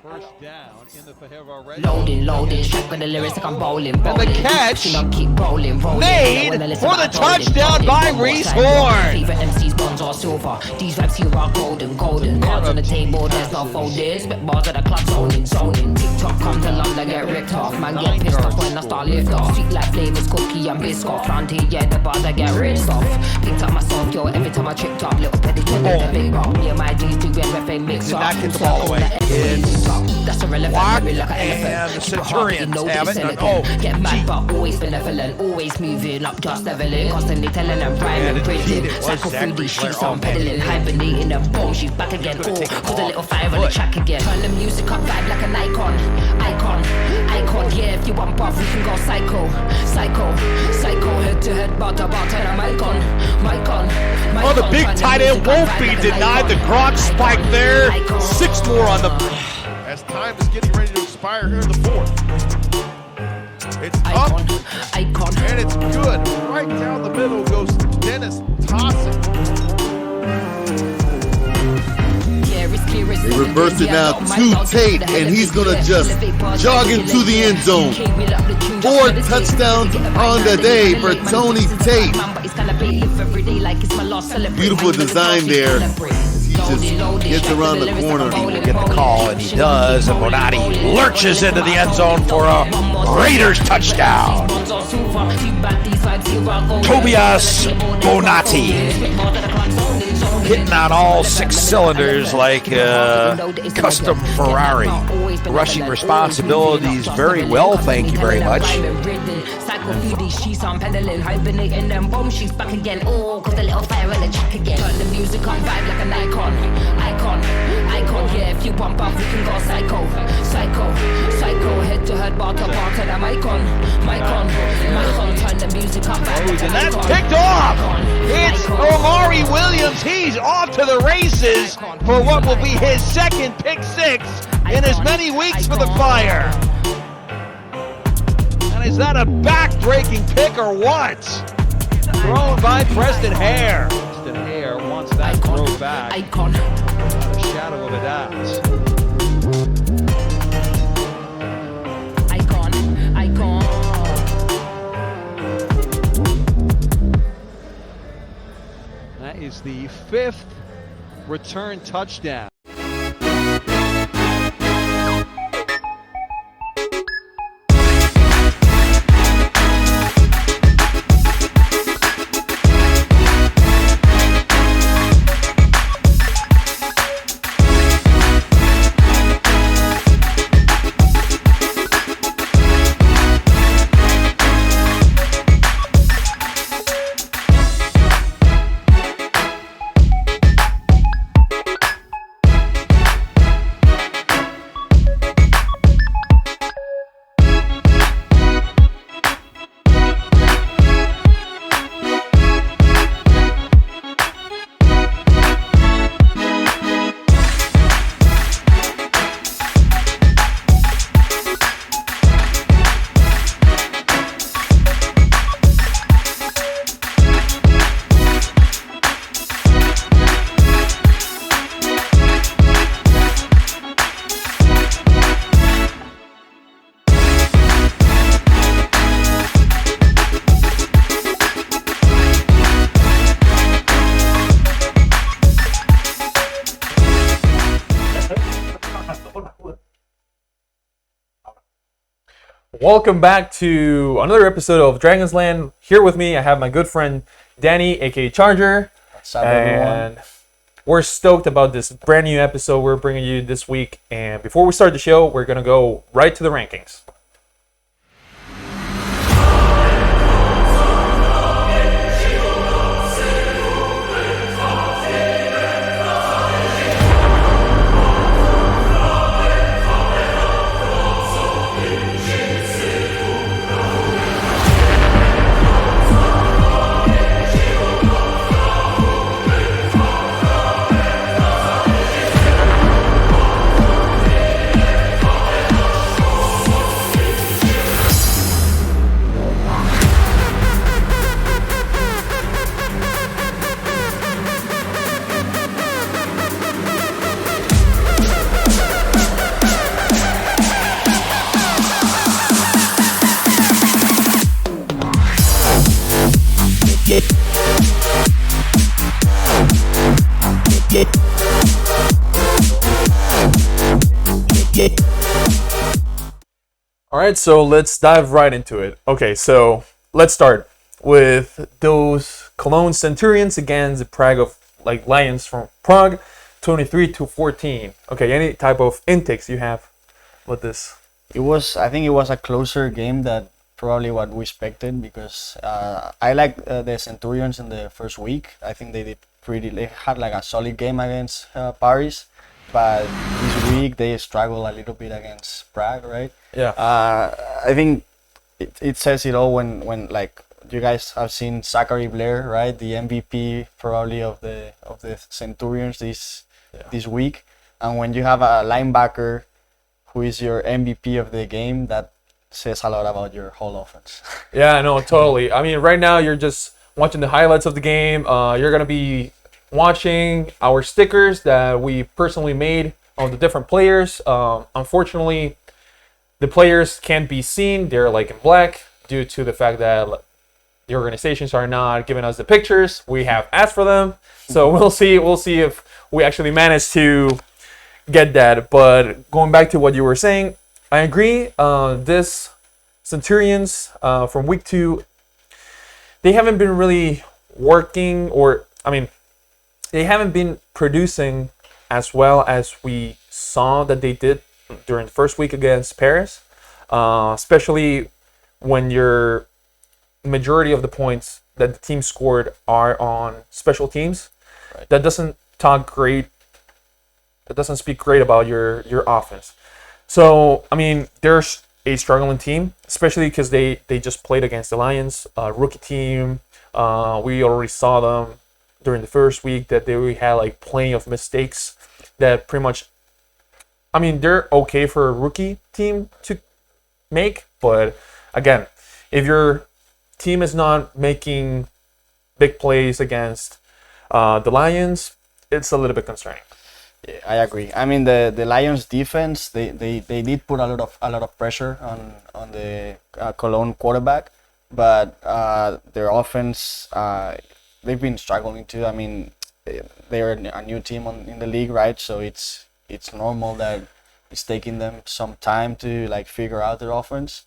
First down in the Fajeva red. Loading, shot with the lyrics like I'm bowling. And the catch keep rolling. made for the touchdown by Reese Horn. Favorite MCs, bronze or silver. These raps here are golden. Cards on the table, there's no folding. Spit bars at the club, zoning. TikTok come to London, get ripped off. Man, get pissed off when I start lift off. Sweet like flavors, cookie and biscuit. Round here, yeah, the bars I get ripped off. Picked up my song, yo, every time I tripped up. Little pedicure, the big rock. Me and my G's do everything mix up. Not get the ball away. That's irrelevant, like an elephant. And the Centurions have it. Get mad, but always benevolent. Always moving up, just leveling. Constantly telling them rhyming, breathing. Cycle through these streets, I'm pedaling. Hibernating and boom, she's back again. Oh, put a little fire on the track again. Turn the music up, vibe like an icon. Yeah, if you want buff, we can go psycho. Head to head, bar to bar, turn a mic on. Oh, the big tight end won't be denied. The Gronk spike there. 6 more on the... As time is getting ready to expire here in the fourth. It's up, and it's good. Right down the middle goes Dennis tossing. They reverse it now to Tate, and he's going to just jog into the end zone. 4 touchdowns on the day for Tony Tate. Beautiful design there. He just gets around the corner. He will get the call, and he does. And Bonatti lurches into the end zone for a Raiders touchdown. Tobias Bonatti hitting on all 6 cylinders like a custom Ferrari. Rushing responsibilities very well, thank you very much. Cycle through these sheets, I'm pedaling, hibernating, and boom, she's back again. Oh, cause the little fire in the track again. Turn the music on, vibe like an icon. Yeah, if you bump up, we can go psycho. Head to head, bar to bar, turn the mic on. Turn the music up, vibe like And an that's icon. picked off. It's Omari Williams. He's off to the races for what will be his second pick 6 in as many weeks for the Fire. And is that a back-breaking pick or what? Thrown by Preston Hare. Preston Hare wants that throw back. Icon. Not a shadow of a doubt. That is the 5th return touchdown. Welcome back to another episode of Dragonsland. Here with me, I have my good friend Dani, aka Charger. What's up, everyone? And we're stoked about this brand new episode we're bringing you this week. And before we start the show, we're going to go right to the rankings. All right, so let's dive right into it. Okay, so let's start with those Cologne Centurions against the Prague of Lions from Prague, 23-14. Okay, any type of intakes you have with this? I think it was a closer game than probably what we expected, because I like the Centurions in the first week. I think they had like a solid game against Paris, but this week they struggled a little bit against Prague, right? Yeah. I think it says it all when like you guys have seen Zachary Blair, right? The MVP probably of the Centurions this week, and when you have a linebacker who is your MVP of the game, that says a lot about your whole offense. Yeah, no, totally. I mean, right now you're just watching the highlights of the game. You're gonna be watching our stickers that we personally made of the different players. Unfortunately, the players can't be seen. They're like in black due to the fact that the organizations are not giving us the pictures. We have asked for them, so we'll see. We'll see if we actually manage to get that. But going back to what you were saying, I agree. This Centurions from week 2, they haven't been really working, or I mean, they haven't been producing as well as we saw that they did during the first week against Paris, especially when your majority of the points that the team scored are on special teams. Right. That doesn't talk great. That doesn't speak great about your offense. So I mean, there's a struggling team, especially because they just played against the Lions, rookie team. We already saw them during the first week that they had like plenty of mistakes that pretty much, I mean, they're okay for a rookie team to make, but again, if your team is not making big plays against the Lions, it's a little bit concerning. Yeah, I agree. I mean, the Lions defense, they did put a lot of pressure on the Cologne quarterback, but their offense, they've been struggling too. I mean, they're a new team in the league, right? So it's normal that it's taking them some time to like figure out their offense.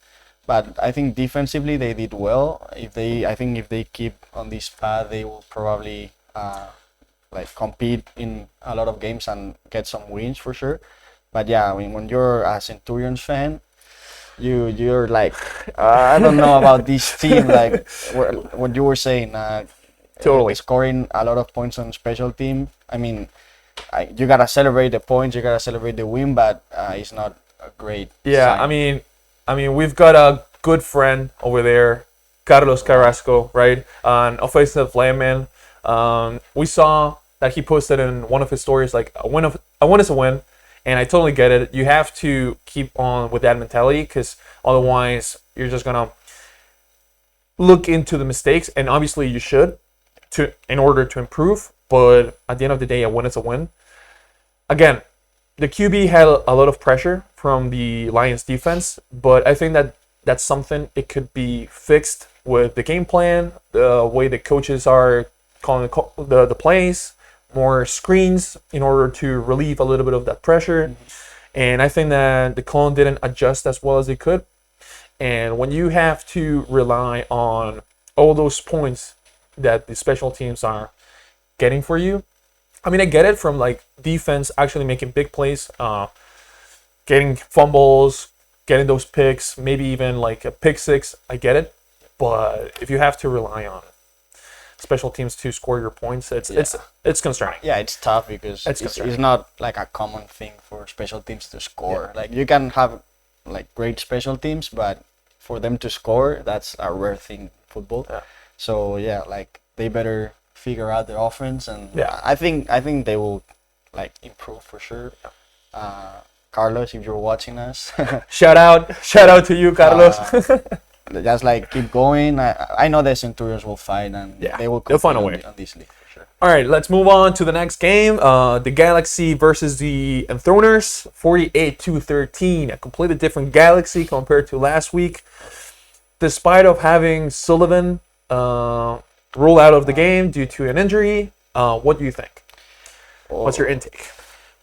But I think defensively they did well. I think if they keep on this path, they will probably like compete in a lot of games and get some wins for sure. But yeah, I mean, when you're a Centurions fan, you're like, I don't know about this team. Like what you were saying, Totally scoring a lot of points on special team. I mean, you gotta celebrate the points, you gotta celebrate the win, but it's not a great. Yeah, sign. I mean, we've got a good friend over there, Carlos Carrasco, right? An offensive lineman. We saw that he posted in one of his stories like a win is a win, and I totally get it. You have to keep on with that mentality, because otherwise you're just gonna look into the mistakes, and obviously you should in order to improve. But at the end of the day, a win is a win. Again, the QB had a lot of pressure from the Lions defense, but I think that that's something it could be fixed with the game plan, the way the coaches are calling the plays, more screens in order to relieve a little bit of that pressure. Mm-hmm. And I think that the Cologne didn't adjust as well as they could. And when you have to rely on all those points that the special teams are getting for you, I mean, I get it from like defense actually making big plays, getting fumbles, getting those picks, maybe even like a pick six. I get it, but if you have to rely on special teams to score your points, it's concerning. Yeah, it's tough because it's not like a common thing for special teams to score. Yeah. Like you can have like great special teams, but for them to score, that's a rare thing in football. Yeah. So yeah, like they better figure out their offense, and I think they will like improve for sure. Carlos, if you're watching us, shout out to you, Carlos. Just like keep going. I know the Centurions will fight, and they'll find a way on this league for sure. All right, let's move on to the next game. The Galaxy versus the Enthroners, 48-13. A completely different Galaxy compared to last week. Despite of having Sullivan ruled out of the game due to an injury, what do you think? What's your intake?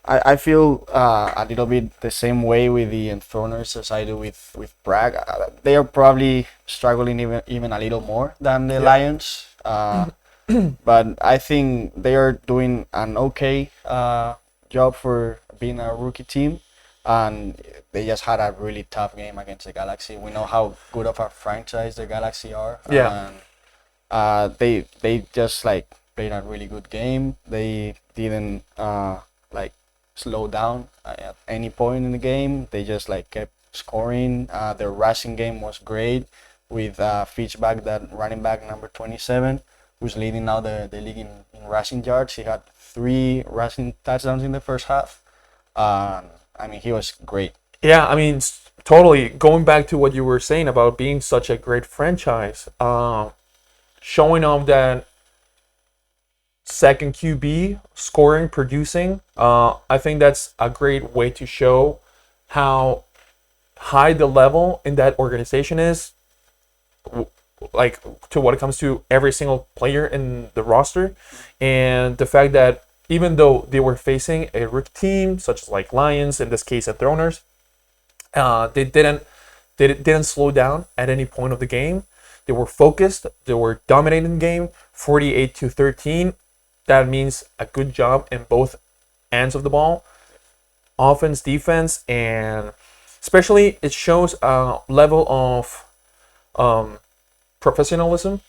I feel a little bit the same way with the Enthroners as I do with Prague. They are probably struggling even a little more than the Lions. But I think they are doing an okay job for being a rookie team. And they just had a really tough game against the Galaxy. We know how good of a franchise the Galaxy are. Yeah. And they just like played a really good game. They didn't like slow down at any point in the game. They just like kept scoring. Their rushing game was great with Fitchback, that running back number 27, who's leading now the league in rushing yards. He had 3 rushing touchdowns in the first half. I mean, he was great. Yeah, I mean, totally. Going back to what you were saying about being such a great franchise, showing off that second QB, scoring, producing, I think that's a great way to show how high the level in that organization is, like to what it comes to every single player in the roster, and the fact that even though they were facing a rookie team such as like Lions, in this case Enthroners, they didn't slow down at any point of the game. They were focused. They were dominating the game, 48-13. That means a good job in both ends of the ball, offense, defense, and especially it shows a level of professionalism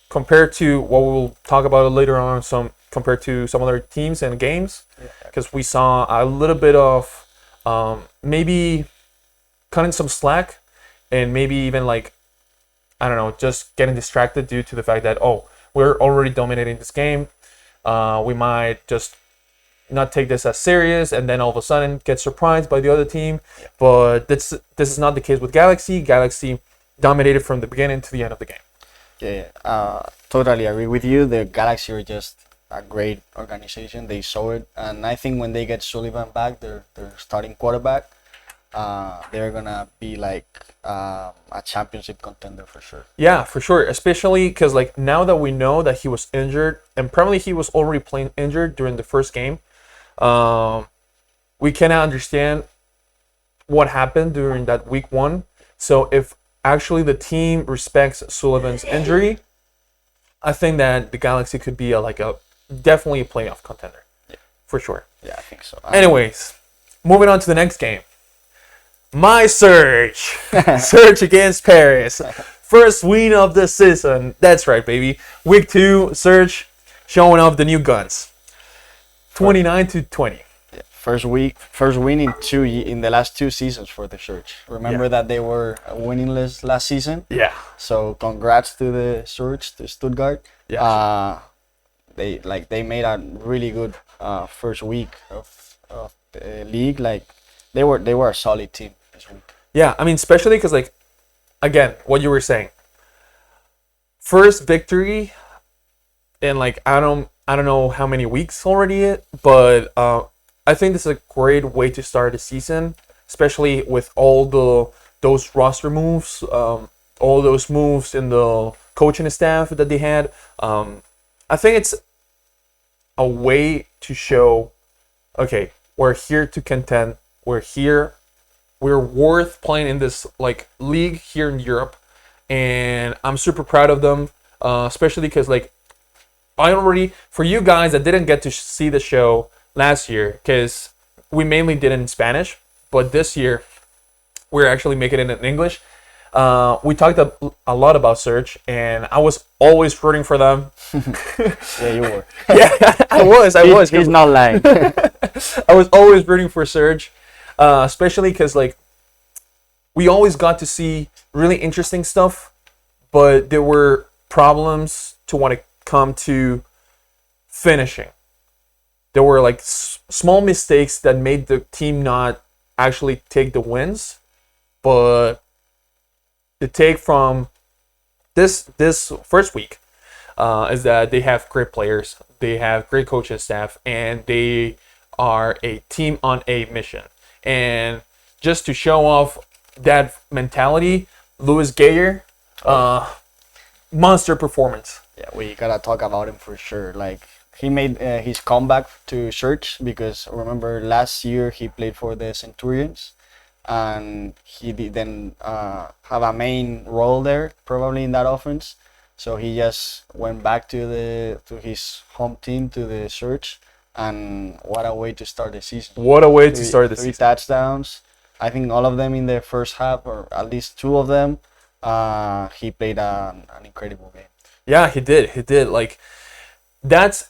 compared to what we'll talk about later on. Compared to some other teams and games, because we saw a little bit of maybe cutting some slack, and maybe even like, I don't know, just getting distracted due to the fact that, oh, we're already dominating this game. We might just not take this as serious, and then all of a sudden get surprised by the other team. Yeah. But this is not the case with Galaxy. Galaxy dominated from the beginning to the end of the game. Yeah, totally agree with you. The Galaxy are just a great organization. They saw it, and I think when they get Sullivan back, their starting quarterback, they're gonna be like a championship contender for sure. Yeah, for sure. Especially because like now that we know that he was injured, and probably he was already playing injured during the first game, we cannot understand what happened during that week 1. So if actually the team respects Sullivan's injury, I think that the Galaxy could be definitely a playoff contender. Yeah. For sure. Yeah, I think so. Anyways, moving on to the next game. My Surge. Surge against Paris. First win of the season. That's right, baby. Week 2, Surge showing off the new guns. 29-20. Yeah. First win in the last 2 seasons for the Surge. Remember that they were winningless last season? Yeah. So congrats to the Surge, to Stuttgart. Yeah. They made a really good first week of the league. Like they were a solid team this week. Yeah, I mean, especially because like, again, what you were saying. First victory in like I don't know how many weeks already, but I think this is a great way to start the season, especially with all those roster moves, all those moves in the coaching staff that they had. I think it's a way to show, okay, we're here to contend. We're here. We're worth playing in this like league here in Europe, and I'm super proud of them, especially because like for you guys that didn't get to see the show last year, because we mainly did it in Spanish, but this year we're actually making it in English. We talked a lot about Surge, and I was always rooting for them. Yeah, you were. Yeah, I was. He's not lying. I was always rooting for Surge, especially because like we always got to see really interesting stuff, but there were problems to when it come to finishing. There were like small mistakes that made the team not actually take the wins, but the take from this first week is that they have great players, they have great coaching staff, and they are a team on a mission. And just to show off that mentality, Louis Gayer, monster performance. Yeah, we gotta talk about him for sure. Like he made his comeback to Church, because remember last year he played for the Centurions, and he didn't have a main role there probably in that offense. So he just went back to his home team, to the Church, and what a way to start the season. What a way to start the Three season. touchdowns. I think all of them in the first half, or at least two of them. He played an incredible game. Yeah, he did. He did. Like, that's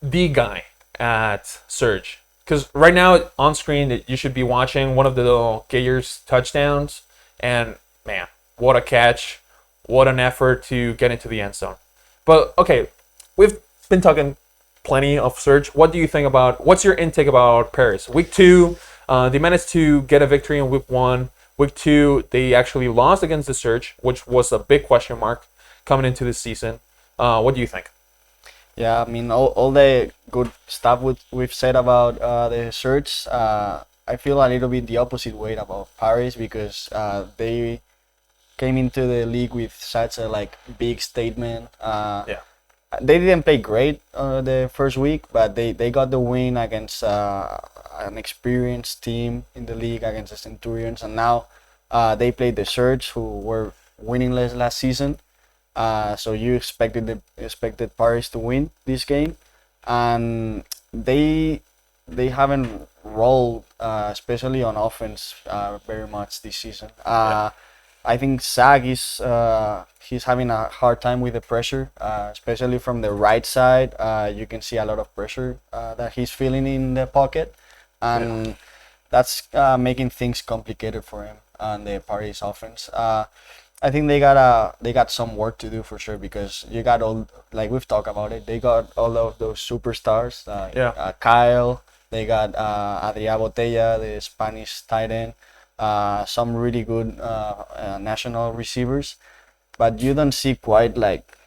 the guy at Surge. Because right now on screen, you should be watching one of the Gayers touchdowns, and man, what a catch! What an effort to get into the end zone. But okay, we've been talking plenty of Surge. What do you think about? What's your intake about Paris? Week 2, they managed to get a victory in week 1. Week 2, they actually lost against the Surge, which was a big question mark coming into this season. What do you think? Yeah, I mean, all the good stuff we've said about the Surge, I feel a little bit the opposite way about Paris, because they came into the league with such a big statement. Yeah. They didn't play great the first week, but they got the win against an experienced team in the league, against the Centurions, and now they played the Surge, who were winningless last season. So you expected Paris to win this game, and they haven't rolled, especially on offense, very much this season. I think Zach is he's having a hard time with the pressure, especially from the right side. You can see a lot of pressure that he's feeling in the pocket, and that's making things complicated for him on the Paris offense. I think they got some work to do for sure, because you got all, like we've talked about it, they got all of those superstars. Kyle, they got Adrià Botella, the Spanish tight end, some really good national receivers, but you don't see quite like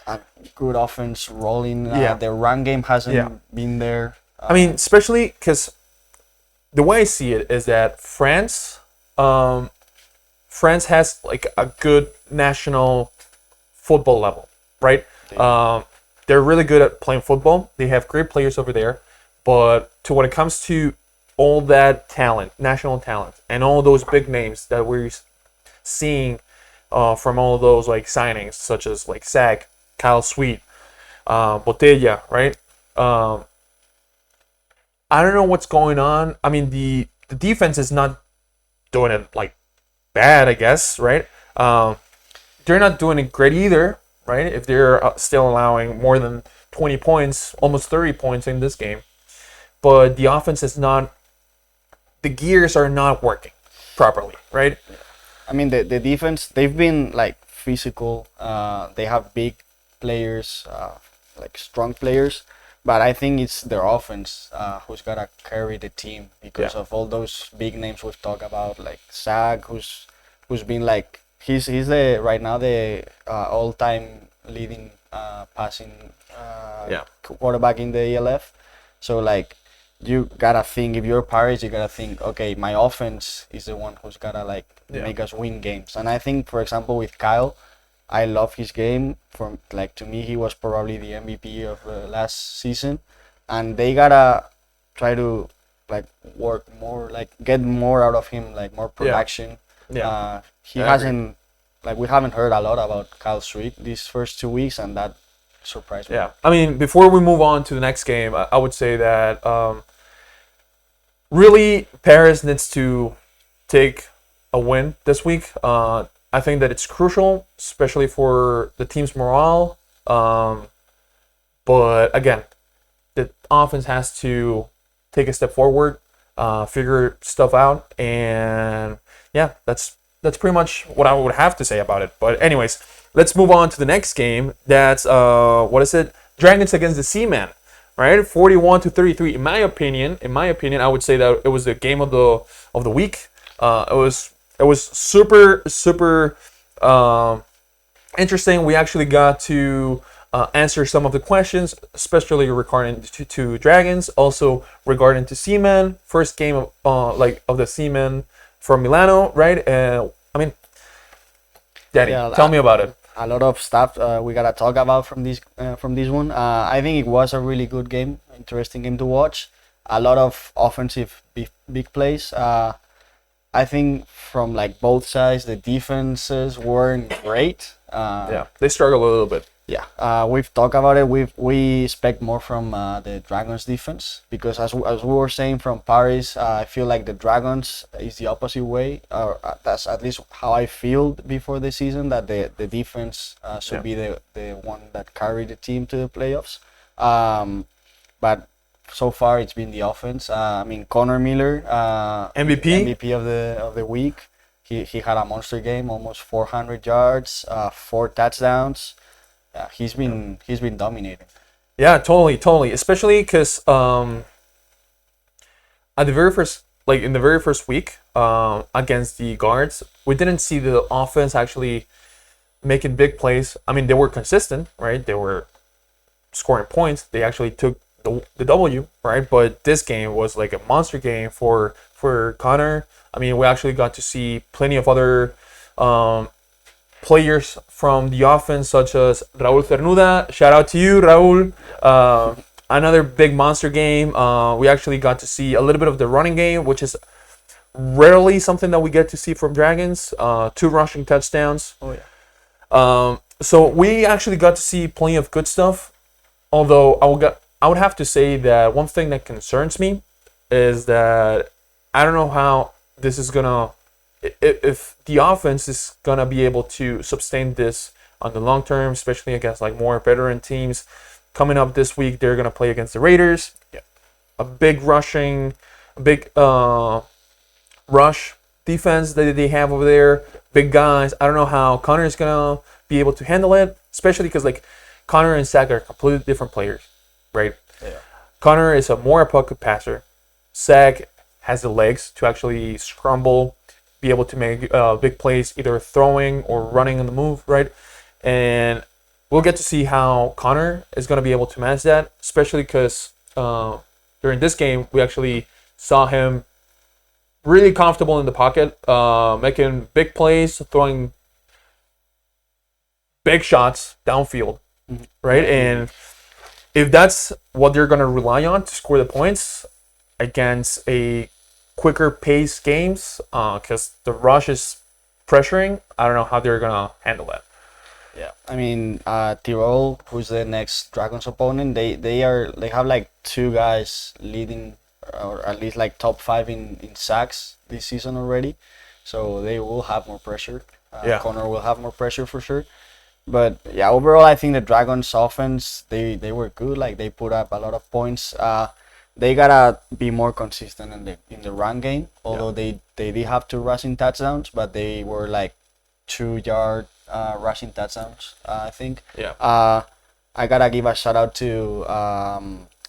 a good offense rolling. The run game hasn't been there. I mean, especially because the way I see it is that France has like a good national football level, right? They're really good at playing football. They have great players over there, but when it comes to all that talent, national talent, and all those big names that we're seeing from all those like signings, such as like Zach, Kyle Sweet, Botella, right? I don't know what's going on. I mean, the defense is not doing it like bad, I guess, right? They're not doing it great either, right? If they're still allowing more than 20 points, almost 30 points in this game. But the offense is not, the gears are not working properly, right? I mean, the defense, they've been like physical. They have big players, like strong players. But I think it's their offense who's got to carry the team, because of all those big names we've talked about, like Zach, who's been like, he's the right now the all-time leading passing quarterback in the ELF. So like, you gotta think, if you're Paris, you gotta think, okay, my offense is the one who's gotta like make us win games. And I think, for example, with Kyle, I love his game. From like, to me, he was probably the MVP of last season, and they gotta try to like work more, like get more out of him, like more production. He hasn't, like, we haven't heard a lot about Kyle Sweet these first 2 weeks, and that surprised me. Yeah, I mean, before we move on to the next game, I would say that really Paris needs to take a win this week. I think that it's crucial, especially for the team's morale. But again, the offense has to take a step forward, figure stuff out, and yeah, that's pretty much what I would have to say about it. But anyways, let's move on to the next game. That's what is it? Dragons against the Seamen, right? 41-33. In my opinion, I would say that it was the game of the week. It was super interesting. We actually got to answer some of the questions, especially regarding to Dragons, also regarding to Seamen. First game of the Seamen from Milano, right? I mean, Dani, tell me about it. a lot of stuff we gotta talk about from this one. I think it was a really good game, interesting game to watch. A lot of offensive big plays. I think from like both sides, the defenses weren't great. Yeah, they struggle a little bit. Yeah, we've talked about it. We expect more from the Dragons defense because as we were saying from Paris, I feel like the Dragons is the opposite way. That's at least how I feel before the season, that the defense should be the one that carried the team to the playoffs. But so far it's been the offense. I mean, Connor Miller, MVP of the week. He had a monster game, almost 400 yards, 4 touchdowns. Yeah, he's been dominating. Yeah, totally. Especially because at the very first, like in the very first week, against the guards, we didn't see the offense actually making big plays. I mean, they were consistent, right? They were scoring points. They actually took the W, right? But this game was like a monster game for Connor. I mean, we actually got to see plenty of other players from the offense, such as Raúl Cernuda. Shout out to you, Raúl. Another big monster game. We actually got to see a little bit of the running game, which is rarely something that we get to see from Dragons. 2 rushing touchdowns. Oh yeah. So we actually got to see plenty of good stuff. Although I would have to say that one thing that concerns me is that I don't know how this is gonna, if the offense is gonna be able to sustain this on the long term, especially against like more veteran teams. Coming up this week, they're gonna play against the Raiders. Yeah. A big rush defense that they have over there. Big guys. I don't know how Connor is gonna be able to handle it, especially because like Connor and Zach are completely different players, right? Yeah. Connor is a more pocket passer. Zach has the legs to actually scramble, be able to make big plays, either throwing or running on the move, right? And we'll get to see how Connor is going to be able to manage that, especially because during this game, we actually saw him really comfortable in the pocket, making big plays, throwing big shots downfield, right? And if that's what they're going to rely on to score the points against a quicker pace games, because the rush is pressuring, I don't know how they're going to handle that. Yeah, I mean, Tirol, who's the next Dragons opponent, they have like 2 guys leading, or at least like top 5 in sacks this season already, so they will have more pressure. Connor will have more pressure for sure. But yeah, overall, I think the Dragons offense, they were good. Like they put up a lot of points. They gotta be more consistent in the run game. Although they did have 2 rushing touchdowns, but they were like 2-yard rushing touchdowns, I think. Yeah. I gotta give a shout out to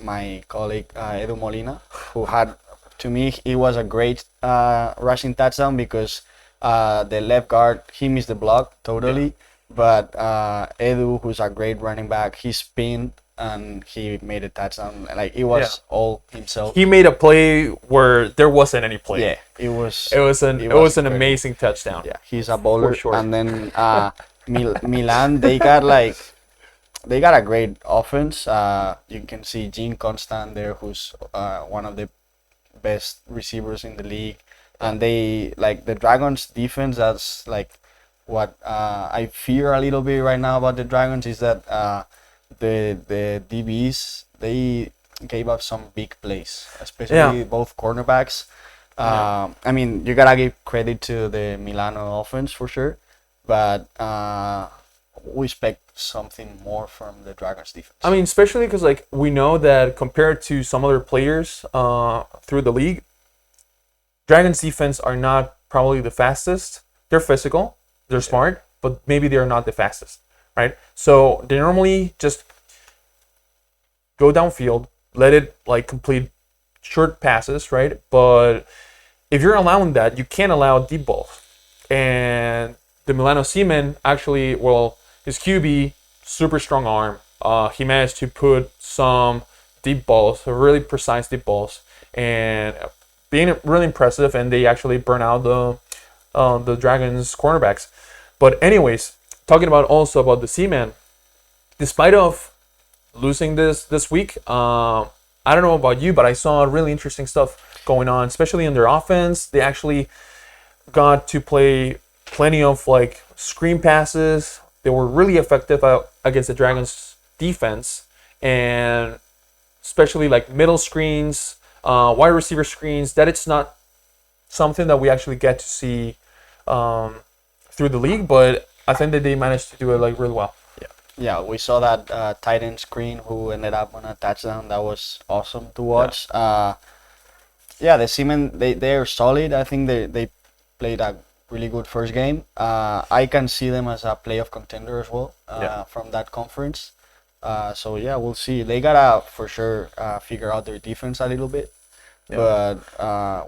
my colleague Edu Molina, who had, to me, it was a great rushing touchdown because the left guard, he missed the block totally. But Edu, who's a great running back, he spinned and he made a touchdown. Like it was all himself. He made a play where there wasn't any play. Yeah, it was an amazing touchdown. Yeah, he's a bowler. For sure. And then Milan, they got a great offense. You can see Jean Constant there, who's one of the best receivers in the league. And they, like, the Dragons defense, that's like what I fear a little bit right now about the Dragons is that the DBs, they gave up some big plays, especially both cornerbacks. I mean, you gotta give credit to the Milano offense for sure, but we expect something more from the Dragons defense. I mean, especially because like we know that compared to some other players through the league, Dragons defense are not probably the fastest. They're physical, they're smart, but maybe they're not the fastest, right? So they normally just go downfield, let it like complete short passes, right? But if you're allowing that, you can't allow deep balls. And the Milano Seaman actually, well, his QB, super strong arm. He managed to put some deep balls, really precise deep balls, and being really impressive. And they actually burn out the Dragons cornerbacks. But anyways, talking about also about the Seaman, despite of losing this week, I don't know about you, but I saw really interesting stuff going on, especially in their offense. They actually got to play plenty of like screen passes. They were really effective against the Dragons defense, and especially like middle screens, wide receiver screens. That it's not something that we actually get to see through the league, but I think that they managed to do it like really well. Yeah, we saw that tight end screen who ended up on a touchdown. That was awesome to watch. Yeah, the Seamen, they are solid. I think they played a really good first game. I can see them as a playoff contender as well from that conference. So yeah, we'll see. They gotta for sure figure out their defense a little bit, but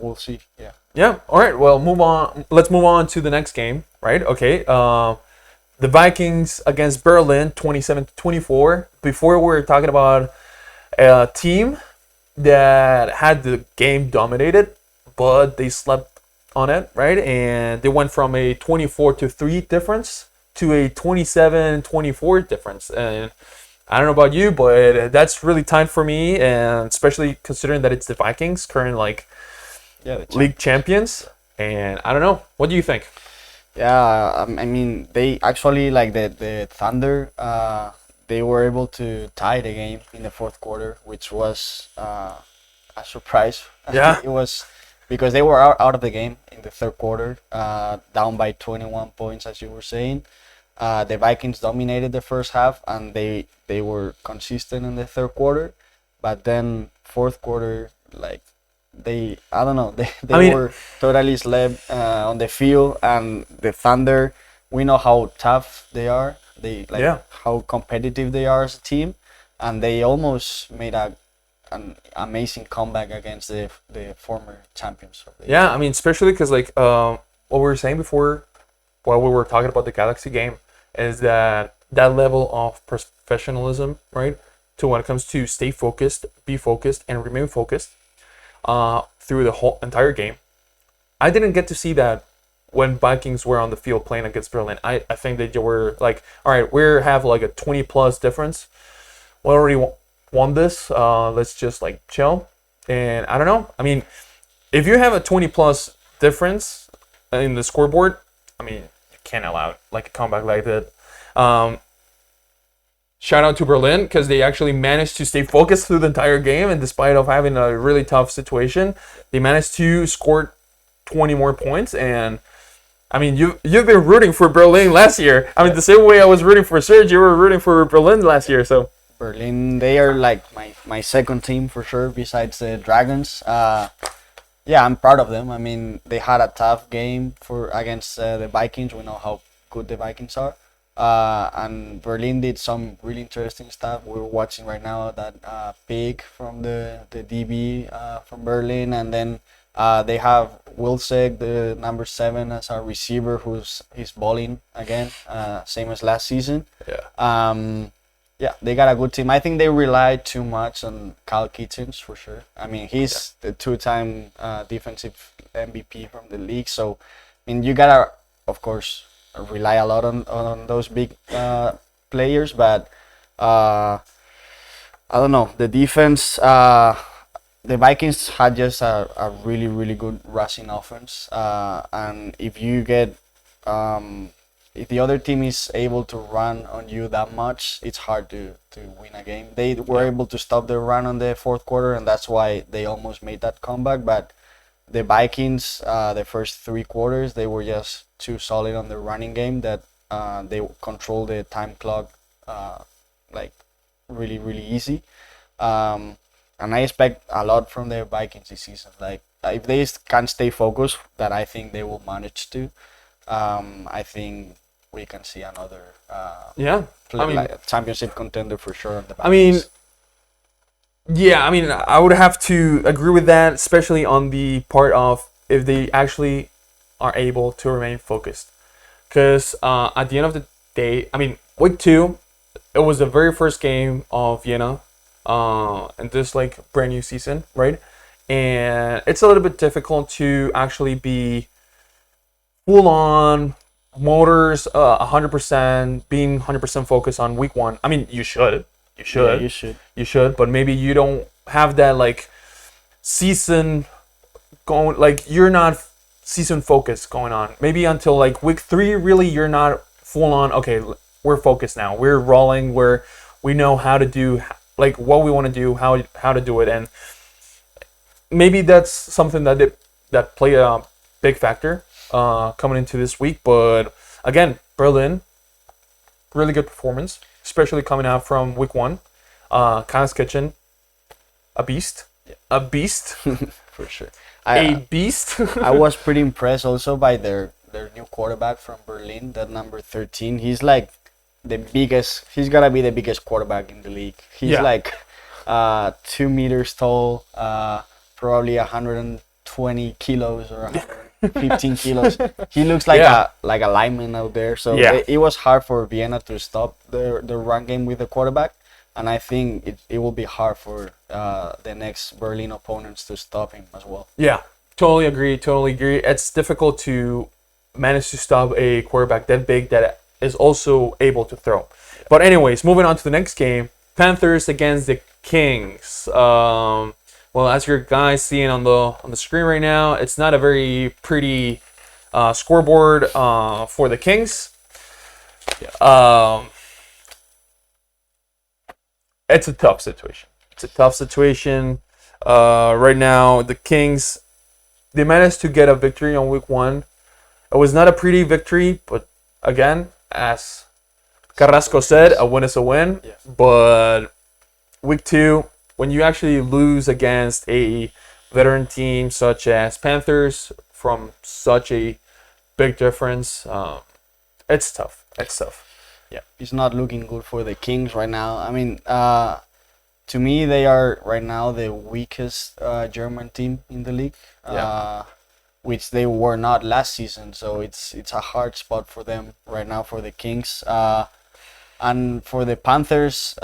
we'll see. Yeah. Yeah. All right. Well, move on. Let's move on to the next game. Right. Okay. The Vikings against Berlin, 27-24. Before we were talking about a team that had the game dominated, but they slept on it, right? And they went from a 24-3 difference to a 27-24 difference. And I don't know about you, but that's really tight for me, and especially considering that it's the Vikings, current league champions. And I don't know. What do you think? Yeah, I mean, they actually, like the Thunder, they were able to tie the game in the fourth quarter, which was a surprise. Yeah. It was because they were out of the game in the third quarter, down by 21 points, as you were saying. The Vikings dominated the first half, and they were consistent in the third quarter. But then fourth quarter, like, they were totally slept on the field, and the Thunder, we know how tough they are. They how competitive they are as a team, and they almost made an amazing comeback against the former champions. I mean, especially because what we were saying before, while we were talking about the Galaxy game, is that level of professionalism, right? To when it comes to stay focused, be focused, and remain focused. Through the whole entire game. I didn't get to see that when Vikings were on the field playing against Berlin. I think they were like, all right, we have like a 20 plus difference. We already won this. Let's just like chill. And I don't know. I mean, if you have a 20 plus difference in the scoreboard, I mean, you can't allow like a comeback like that. Shout out to Berlin, because they actually managed to stay focused through the entire game, and despite of having a really tough situation, they managed to score 20 more points. And I mean, you've been rooting for Berlin last year. I mean, the same way I was rooting for Serge, you were rooting for Berlin last year. So Berlin, they are like my second team for sure, besides the Dragons. Yeah, I'm proud of them. I mean, they had a tough game against the Vikings. We know how good the Vikings are. And Berlin did some really interesting stuff. We're watching right now that pick from the DB from Berlin, and then they have Wilsek, the number 7, as our receiver, he's balling again, same as last season. Yeah, they got a good team. I think they rely too much on Kyle Kitchens for sure. I mean, he's the 2-time defensive MVP from the league. So, I mean, you gotta, of course, rely a lot on those big players, but I don't know, the defense, the Vikings had just a really, really good rushing offense, and if you get if the other team is able to run on you that much, it's hard to win a game. They were able to stop their run on the fourth quarter, and that's why they almost made that comeback. But the Vikings, the first 3 quarters, they were just too solid on the running game that they control the time clock like really, really easy. And I expect a lot from the Vikings this season. Like, if they can stay focused, that I think they will manage to. I think we can see another championship contender for sure on the Vikings. I mean, I would have to agree with that, especially on the part of if they actually are able to remain focused. Because at the end of the day, I mean, week 2, it was the very first game of Vienna in this like brand new season, right? And it's a little bit difficult to actually be full on motors 100%, being 100% focused on week one. I mean, you should. Yeah, you should. You should, but maybe you don't have that like season going, like you're not season focused going on. Maybe until like week 3, really, you're not full on, okay, we're focused now. We're rolling, we know how to do, like what we want to do, how to do it. And maybe that's something that played a big factor coming into this week. But again, Berlin, really good performance, especially coming out from week 1. Khan's Kitchen, a beast. Yeah. A beast. For sure. A beast. I was pretty impressed also by their new quarterback from Berlin, that number 13. He's like the biggest. He's gotta be the biggest quarterback in the league. He's like 2 meters tall, probably 120 kilos or 115 kilos. He looks like a lineman out there. So it was hard for Vienna to stop the run game with the quarterback. And I think it will be hard for the next Berlin opponents to stop him as well. Yeah, totally agree. It's difficult to manage to stop a quarterback that big that is also able to throw. But anyways, moving on to the next game, Panthers against the Kings. Well, as your guys seeing on the screen right now, it's not a very pretty scoreboard for the Kings. It's a tough situation. Right now, the Kings, they managed to get a victory on week 1. It was not a pretty victory, but again, as Carrasco said, a win is a win. Yeah. But week 2, when you actually lose against a veteran team such as Panthers from such a big difference, it's tough. Yeah, it's not looking good for the Kings right now. I mean, to me, they are right now the weakest German team in the league, which they were not last season. So it's a hard spot for them right now for the Kings. And for the Panthers,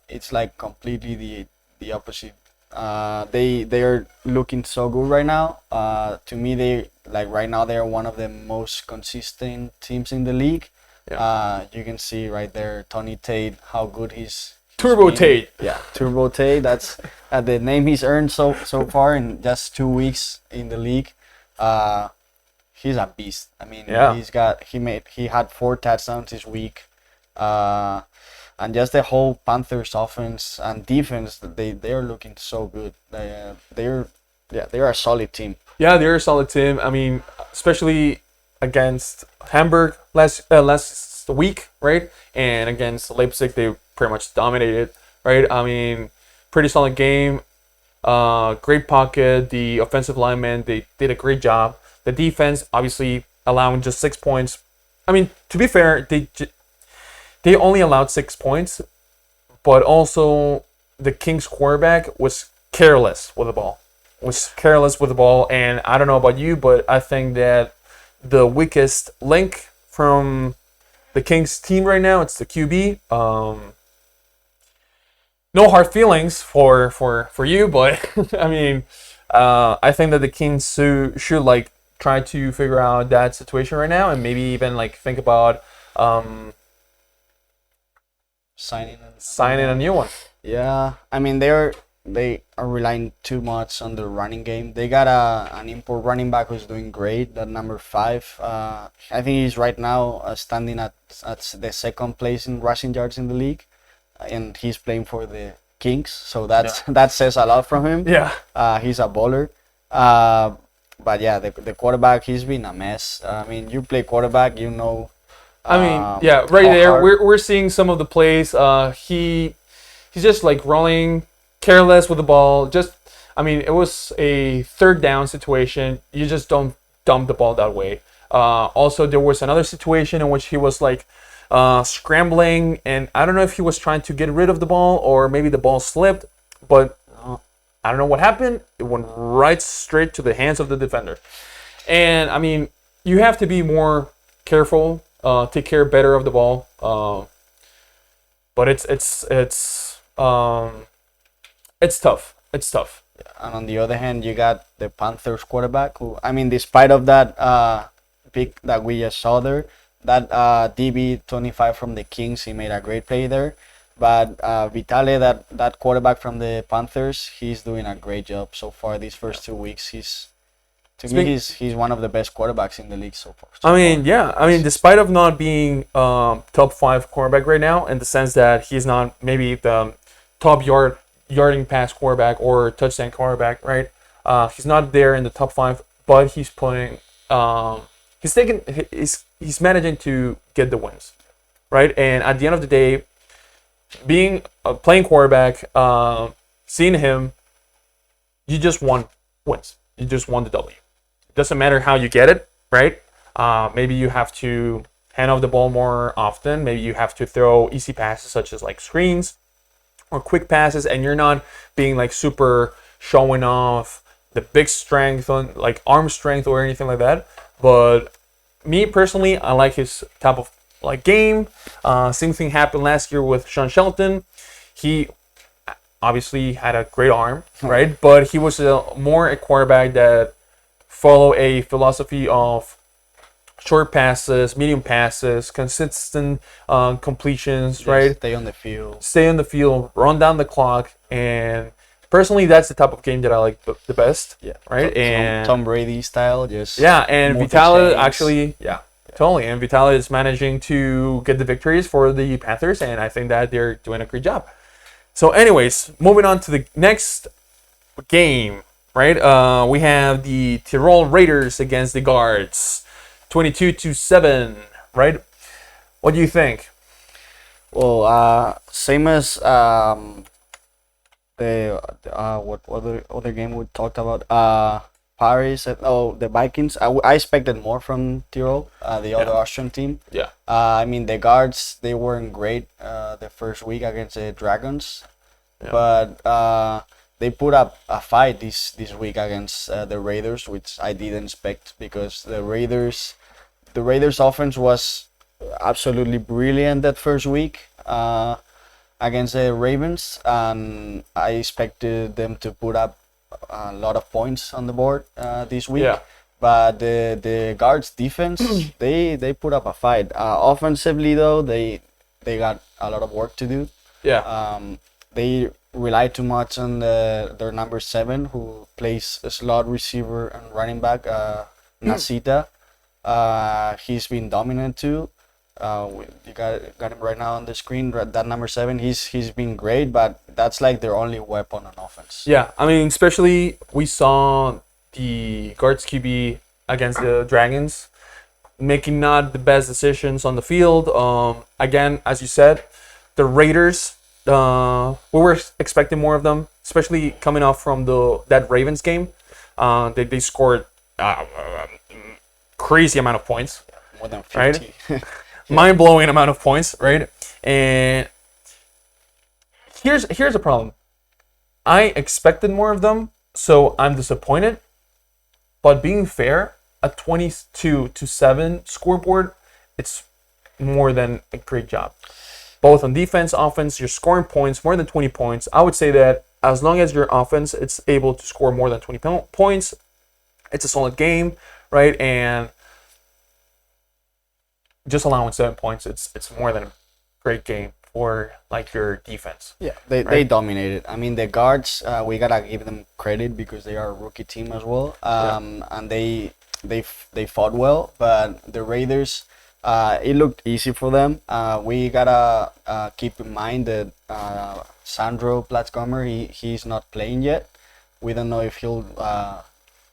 it's like completely the opposite. They are looking so good right now. To me, they right now they are one of the most consistent teams in the league. Yeah. You can see right there, Tony Tate, how good he's Turbo been. Tate. Yeah, Turbo Tate. That's the name he's earned so far in just 2 weeks in the league. He's a beast. I mean, he had 4 touchdowns this week. And just the whole Panthers offense and defense, they are looking so good. They're a solid team. Yeah, they're a solid team. I mean, especially against Hamburg last week, right? And against Leipzig, they pretty much dominated, right? I mean, pretty solid game. Great pocket. The offensive linemen, they did a great job. The defense, obviously, allowing just 6 points. I mean, to be fair, they only allowed 6 points, but also the Kings quarterback was careless with the ball. And I don't know about you, but I think that the weakest link from the Kings team right now, it's the QB. No hard feelings for you, but I mean, I think that the Kings should like try to figure out that situation right now, and maybe even like think about signing a new one. Yeah, I mean they are relying too much on the running game. They got an import running back who's doing great, that number 5. I think he's right now standing at the second place in rushing yards in the league, and he's playing for the Kings. So that says a lot from him. Yeah, he's a baller. But yeah, the quarterback, he's been a mess. I mean, you play quarterback, you know. I mean, right there, we're seeing some of the plays. He's just like rolling, careless with the ball. I mean, it was a 3rd down situation. You just don't dump the ball that way. Also, there was another situation in which he was like scrambling, and I don't know if he was trying to get rid of the ball or maybe the ball slipped, but I don't know what happened. It went right straight to the hands of the defender. And I mean, you have to be more careful, take care better of the ball. But it's tough. It's tough. And on the other hand, you got the Panthers quarterback who, I mean, despite of that pick that we just saw there, that DB25 from the Kings, he made a great play there. But Vitale, that quarterback from the Panthers, he's doing a great job so far. These first 2 weeks, he's one of the best quarterbacks in the league so far. Despite of not being top 5 quarterback right now, in the sense that he's not maybe the top yarding pass quarterback or touchdown quarterback, right? He's not there in the top 5, but he's playing. He's managing to get the wins, right? And at the end of the day, being playing quarterback, seeing him, you just won wins. You just won the W. It doesn't matter how you get it, right? Maybe you have to hand off the ball more often. Maybe you have to throw easy passes such as like screens or quick passes, and you're not being like super showing off the big strength on like arm strength or anything like that. But me personally, I like his type of like game. Same thing happened last year with Sean Shelton. He obviously had a great arm, right? But he was more a quarterback that follow a philosophy of short passes, medium passes, consistent completions, right? Stay on the field, run down the clock, and personally, that's the type of game that I like the best. Yeah, right. And Tom Brady style, just and Vitale actually, totally. And Vitale is managing to get the victories for the Panthers, and I think that they're doing a great job. So, anyways, moving on to the next game, right? We have the Tirol Raiders against the Guards, 22-7, right? What do you think? Well, same as the what other game we talked about? Paris. The Vikings. I expected more from Tirol, the other Austrian team. Yeah. The Guards, they weren't great the first week against the Dragons, but they put up a fight this week against the Raiders, which I didn't expect, because the Raiders offense was absolutely brilliant that first week against the Ravens, and I expected them to put up a lot of points on the board this week. Yeah. But the Guards defense, they put up a fight. Offensively though, they got a lot of work to do. Yeah. They rely too much on their number 7, who plays a slot receiver and running back, Nasita. He's been dominant too. You got him right now on the screen. That number 7, he's been great, but that's like their only weapon on offense. Yeah, especially we saw the Guards QB against the Dragons making not the best decisions on the field. Again, as you said, the Raiders, we were expecting more of them, especially coming off from that Ravens game. They scored crazy amount of points. More than 50. Right? Mind-blowing amount of points, right? And here's a problem. I expected more of them, so I'm disappointed. But being fair, a 22-7 scoreboard, it's more than a great job. Both on defense, offense, you're scoring points, more than 20 points. I would say that as long as your offense is able to score more than 20 points, it's a solid game, right? And just allowing 7 points, it's more than a great game for like your defense. Yeah, they dominated. The Guards, we gotta give them credit because they are a rookie team as well. And they fought well, but the Raiders, it looked easy for them. We gotta keep in mind that Sandro Platzgommer, he's not playing yet. We don't know if he'll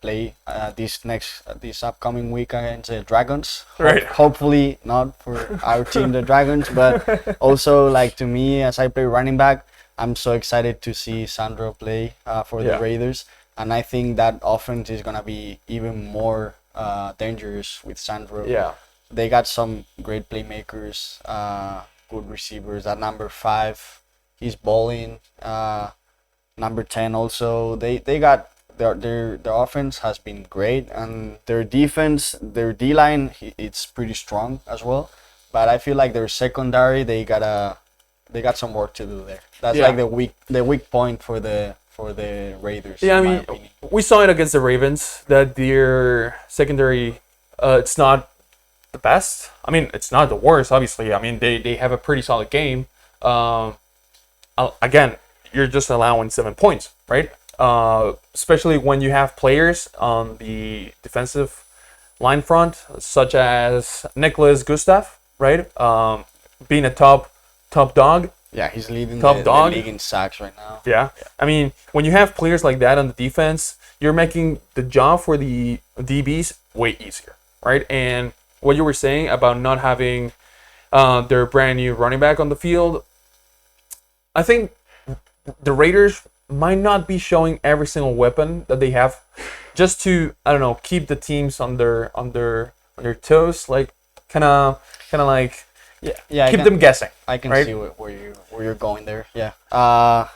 play this upcoming week against the Dragons. Right. Hopefully not for our team, the Dragons, but also like to me, as I play running back, I'm so excited to see Sandro play for the Raiders, and I think that offense is gonna be even more dangerous with Sandro. Yeah. They got some great playmakers, good receivers. At number 5, he's balling. Number 10 also. They got their offense has been great, and their defense, their D line, it's pretty strong as well. But I feel like their secondary, they got some work to do there. That's like the weak point for the Raiders. Yeah, we saw it against the Ravens that their secondary, it's not the best. I mean, it's not the worst, obviously. I mean, they have a pretty solid game. Again, you're just allowing 7 points, right? Especially when you have players on the defensive line front, such as Nicholas Gustav, right? Being a top dog. Yeah, he's leading Top the dog. league in sacks right now. Yeah. I mean, when you have players like that on the defense, you're making the job for the DBs way easier, right? And what you were saying about not having their brand new running back on the field, I think the Raiders might not be showing every single weapon that they have, just to, I don't know, keep the teams on their toes, like kind of like Yeah, keep them guessing. I can right? see where you're going there. Yeah. I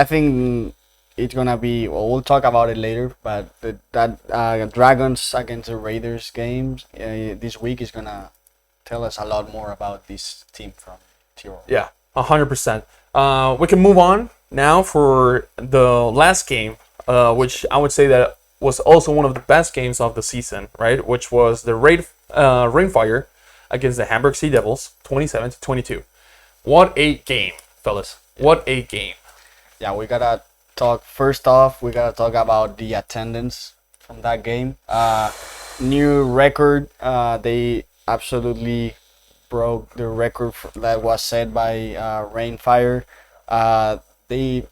think it's gonna be. Well, we'll talk about it later. But that Dragons against the Raiders games this week is gonna tell us a lot more about this team from Tirol. Yeah, 100%. We can move on now for the last game, which I would say that was also one of the best games of the season, right? Which was the Rainfire against the Hamburg Sea Devils, 27-22. What a game, fellas! What a game! Yeah, we gotta talk. First off, we gotta talk about the attendance from that game. New record. They absolutely broke the record that was set by Rainfire. They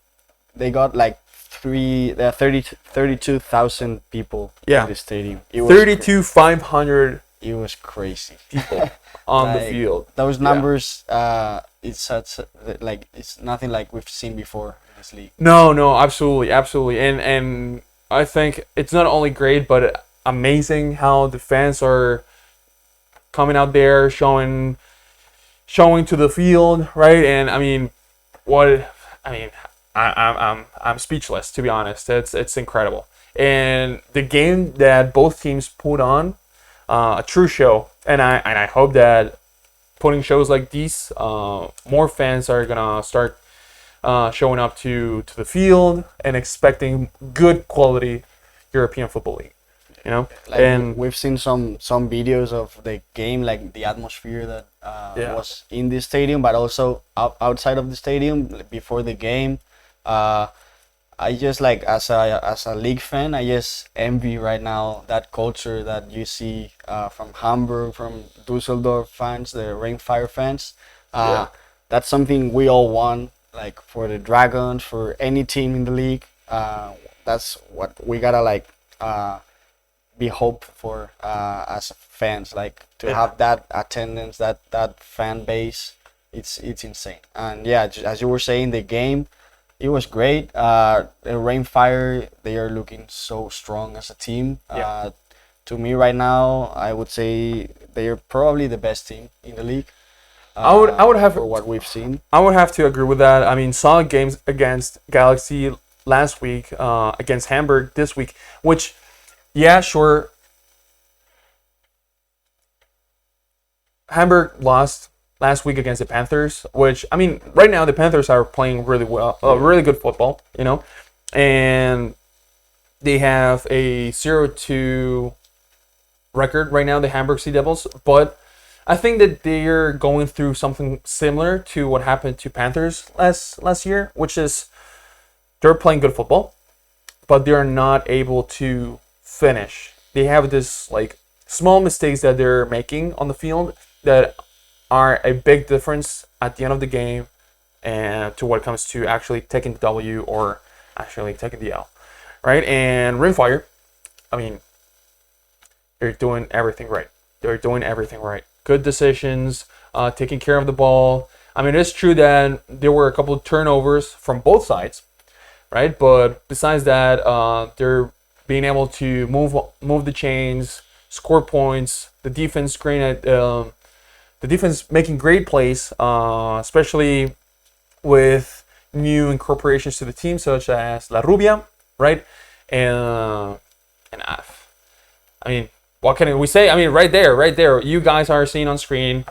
got like 32,000 people Yeah. in the stadium. It was 32,500 It was crazy. people on the Like, field. Those numbers, it's such like it's nothing like we've seen before in this league. No, absolutely, and I think it's not only great, but amazing how the fans are coming out there, showing to the field, right? And I mean, I'm speechless, to be honest. It's incredible, and the game that both teams put on, a true show, and I hope that putting shows like these, more fans are gonna start showing up to the field and expecting good quality European Football League. You know, Like and we've seen some videos of the game, like the atmosphere that was in the stadium, but also outside of the stadium before the game. I just like as a league fan, I just envy right now that culture that you see from Hamburg, from Dusseldorf fans, the Rainfire fans. That's something we all want, like for the Dragons, for any team in the league. That's what we gotta like be hope for as fans, like to have that attendance, that fan base. It's insane. And yeah, as you were saying, the game, it was great. The Rainfire, they are looking so strong as a team. To me right now, I would say they are probably the best team in the league. I would have, for what we've seen. I would have to agree with that. I mean, solid games against Galaxy last week, against Hamburg this week, which, yeah, sure, Hamburg lost last week against the Panthers, which, I mean, right now the Panthers are playing really well, really good football, you know, and they have a 0-2 record right now, the Hamburg Sea Devils, but I think that they're going through something similar to what happened to Panthers last year, which is they're playing good football, but they're not able to finish. They have this like small mistakes that they're making on the field that are a big difference at the end of the game, and to what comes to actually taking the W or actually taking the L, right? And Rainfire, I mean, they're doing everything right. Good decisions, taking care of the ball. I mean, it's true that there were a couple of turnovers from both sides, right? But besides that, they're being able to move the chains, score points. The defense making great plays, especially with new incorporations to the team, such as La Rubia, right? And I mean, what can we say? I mean, right there, you guys are seeing on screen,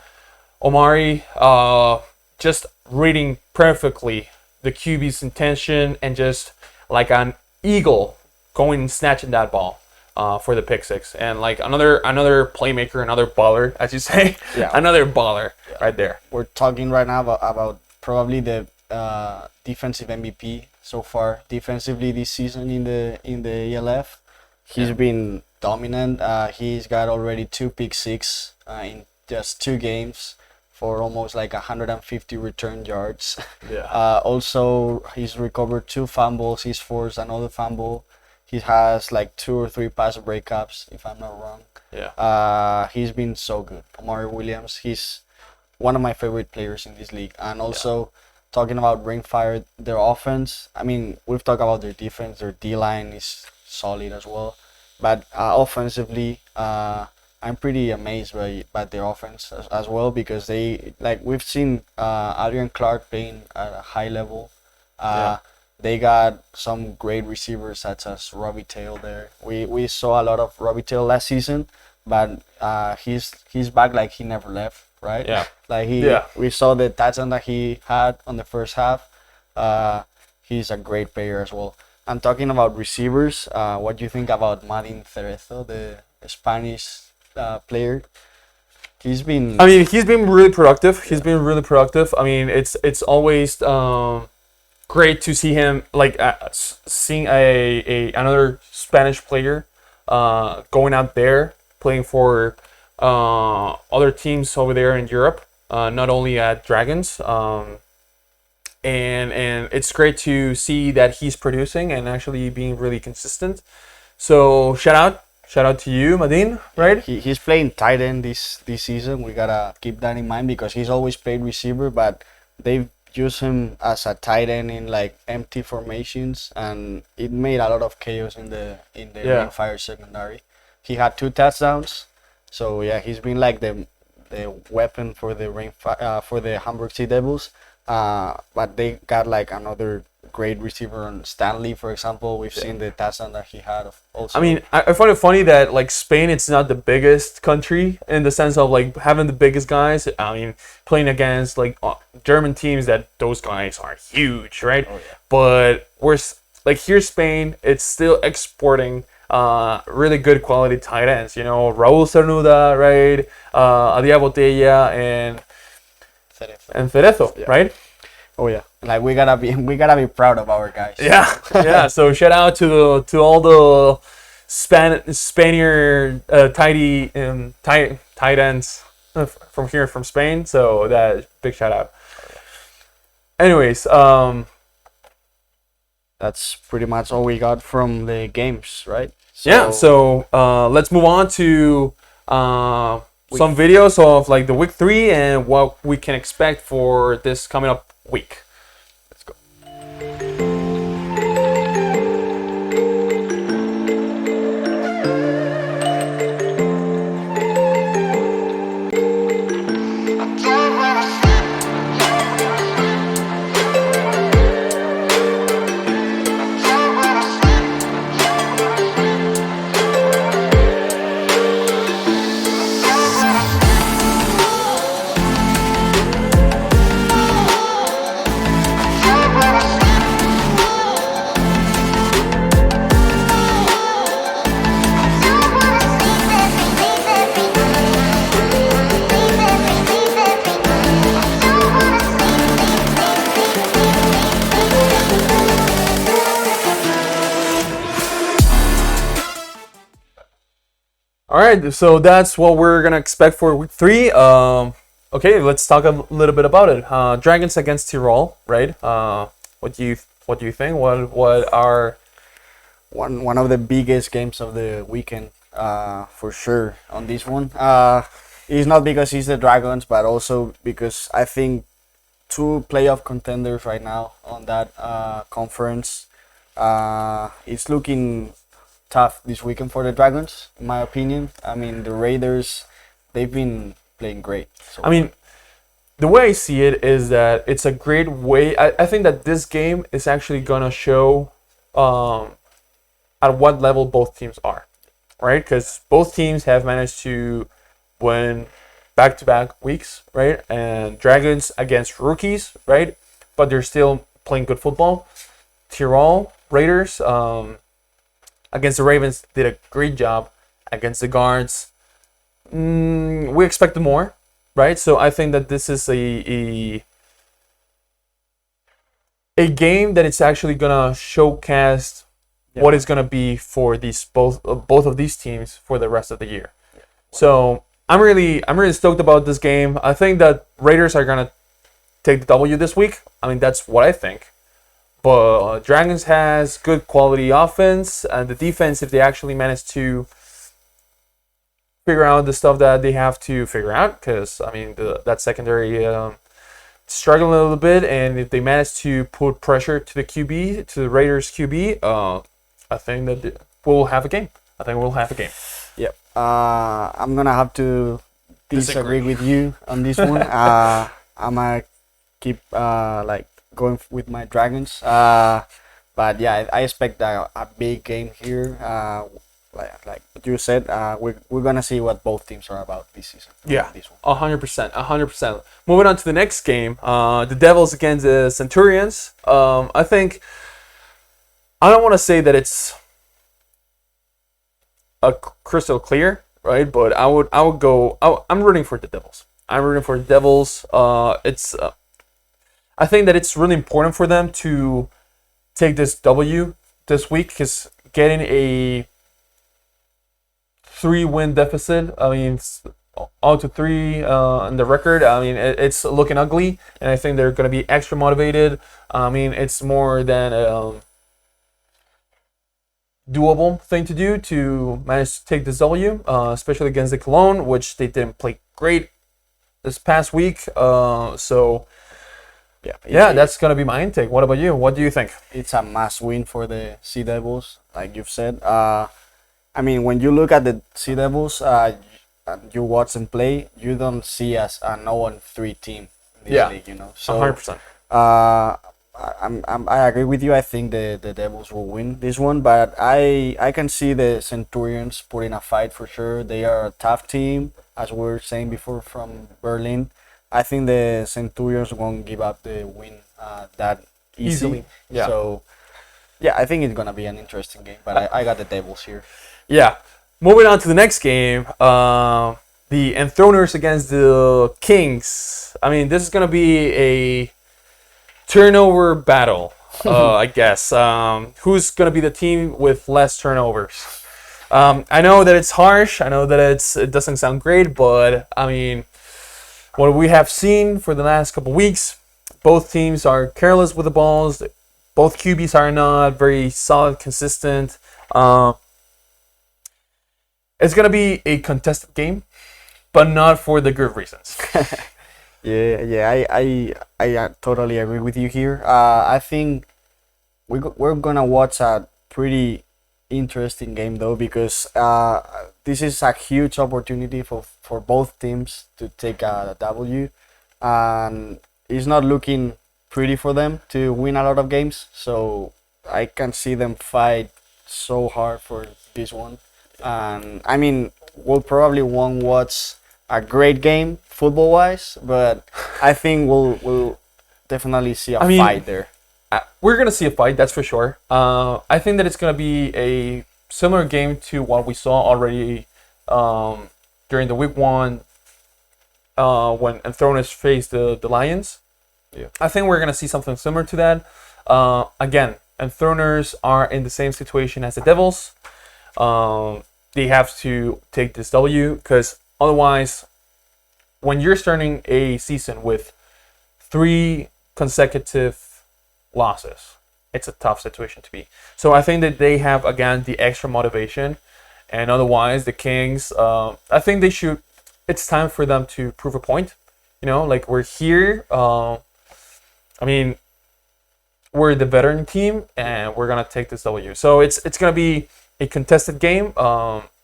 Omari just reading perfectly the QB's intention and just like an eagle going and snatching that ball, for the pick six, and like another playmaker, another baller, as you say, another baller right there. We're talking right now about probably the defensive MVP so far defensively this season in the ELF. He's been dominant. He's got already 2 pick six in just 2 games for almost like 150 return yards. Also, he's recovered 2 fumbles. He's forced another fumble. He has like 2 or 3 pass breakups, if I'm not wrong. He's been so good. Amari Williams, he's one of my favorite players in this league. And also, talking about Ringfire, their offense, I mean, we've talked about their defense. Their D-line is solid as well. But offensively, I'm pretty amazed by their offense as well, because they, like, we've seen Adrian Clark playing at a high level. They got some great receivers such as Robbie Tail there. We saw a lot of Robbie Tail last season, but he's back like he never left, right? Like we saw the touchdown that he had on the first half. He's a great player as well. I'm talking about receivers. What do you think about Martin Cerezo, the Spanish player? He's been really productive. He's been really productive. I mean, it's always great to see him, like seeing another Spanish player going out there playing for other teams over there in Europe, not only at Dragons. And it's great to see that he's producing and actually being really consistent. So shout out to you, Madin, right? He's playing tight end this season. We gotta keep that in mind because he's always played receiver, but they've used him as a tight end in like empty formations, and it made a lot of chaos in the Ringfire secondary. He had 2 touchdowns, so he's been like the weapon for the for the Hamburg Sea Devils. But they got like another great receiver on Stanley, for example. We've seen the touchdown that he had also. I mean, I find it funny that like Spain, it's not the biggest country in the sense of like having the biggest guys. I mean, playing against like German teams, that those guys are huge, right? But we're like, here's Spain, it's still exporting really good quality tight ends. You know, Raúl Cernuda, right? Adia Botella and Cerezo, right? Oh yeah, like we gotta be proud of our guys. So shout out to all the Spaniard tight ends from here, from Spain. So that big shout out. Anyways, that's pretty much all we got from the games, right? So let's move on to some videos of like the week 3 and what we can expect for this coming up week. Let's go. All right, so that's what we're gonna expect for week 3. Okay, let's talk a little bit about it. Dragons against Tyrol, right? What do you think? What are one of the biggest games of the weekend, for sure on this one. It's not because it's the Dragons, but also because I think 2 playoff contenders right now on that conference. It's looking tough this weekend for the Dragons, in my opinion. I mean, the Raiders, they've been playing great. So. I mean, the way I see it is that it's a great way. I think that this game is actually gonna show at what level both teams are, right? Because both teams have managed to win back-to-back weeks, right? And Dragons against rookies, right? But they're still playing good football. Tyrol Raiders, against the Ravens did a great job. Against the guards, we expected more, right? So I think that this is a game that it's actually gonna showcase what it's gonna be for these both of these teams for the rest of the year. So I'm really stoked about this game. I think that Raiders are gonna take the W this week. I mean, that's what I think. But Dragons has good quality offense, and the defense, if they actually manage to figure out the stuff that they have to figure out, because I mean that secondary struggling a little bit, and if they manage to put pressure to the QB, to the Raiders QB, I think that we'll have a game. Yep. I'm gonna have to disagree with you on this one. I'm gonna keep like going with my Dragons. But yeah, I expect a big game here. Like you said, we're gonna see what both teams are about this season. Yeah, this one. 100%. Moving on to the next game, the Devils against the Centurions. I think I don't want to say that it's a crystal clear, right? But I would go. I'm rooting for the Devils. I think that it's really important for them to take this W this week, because getting a 3-win deficit, I mean, on to 3 in the record, I mean, it's looking ugly, and I think they're going to be extra motivated. I mean, it's more than a doable thing to do to manage to take this W, especially against the Cologne, which they didn't play great this past week. So yeah, that's going to be my intake. What about you? What do you think? It's a must win for the Sea Devils, like you've said. I mean, when you look at the Sea Devils, and you watch them play, you don't see as a 0-3 team in this league, you know. So 100%. I agree with you. I think the Devils will win this one, but I can see the Centurions putting a fight for sure. They are a tough team, as we were saying before, from Berlin. I think the Centurions won't give up the win that easily. Yeah. So yeah, I think it's gonna be an interesting game, but I got the Devils here. Yeah. Moving on to the next game, the Enthroners against the Kings. I mean, this is going to be a turnover battle, I guess. Who's going to be the team with less turnovers? I know that it's harsh. I know that it doesn't sound great, but I mean, what we have seen for the last couple weeks, both teams are careless with the balls. Both QBs are not very solid, consistent. It's going to be a contested game, but not for the good reasons. Yeah, I totally agree with you here. I think we're going to watch a pretty interesting game, though, because this is a huge opportunity for both teams to take a W. And it's not looking pretty for them to win a lot of games. So I can see them fight so hard for this one. And I mean, we'll probably won't watch a great game football wise, but I think we'll definitely see a fight there. We're gonna see a fight, that's for sure. I think that it's gonna be a similar game to what we saw already during the week 1 when Enthroners faced the Lions. Yeah. I think we're gonna see something similar to that. Again, Enthroners are in the same situation as the Devils. They have to take this W, because otherwise, when you're starting a season with 3 consecutive losses, it's a tough situation to be. So I think that they have, again, the extra motivation, and otherwise the Kings, I think they should. It's time for them to prove a point. You know, like, we're here. I mean, we're the veteran team, and we're gonna take this W. So it's gonna be a contested game.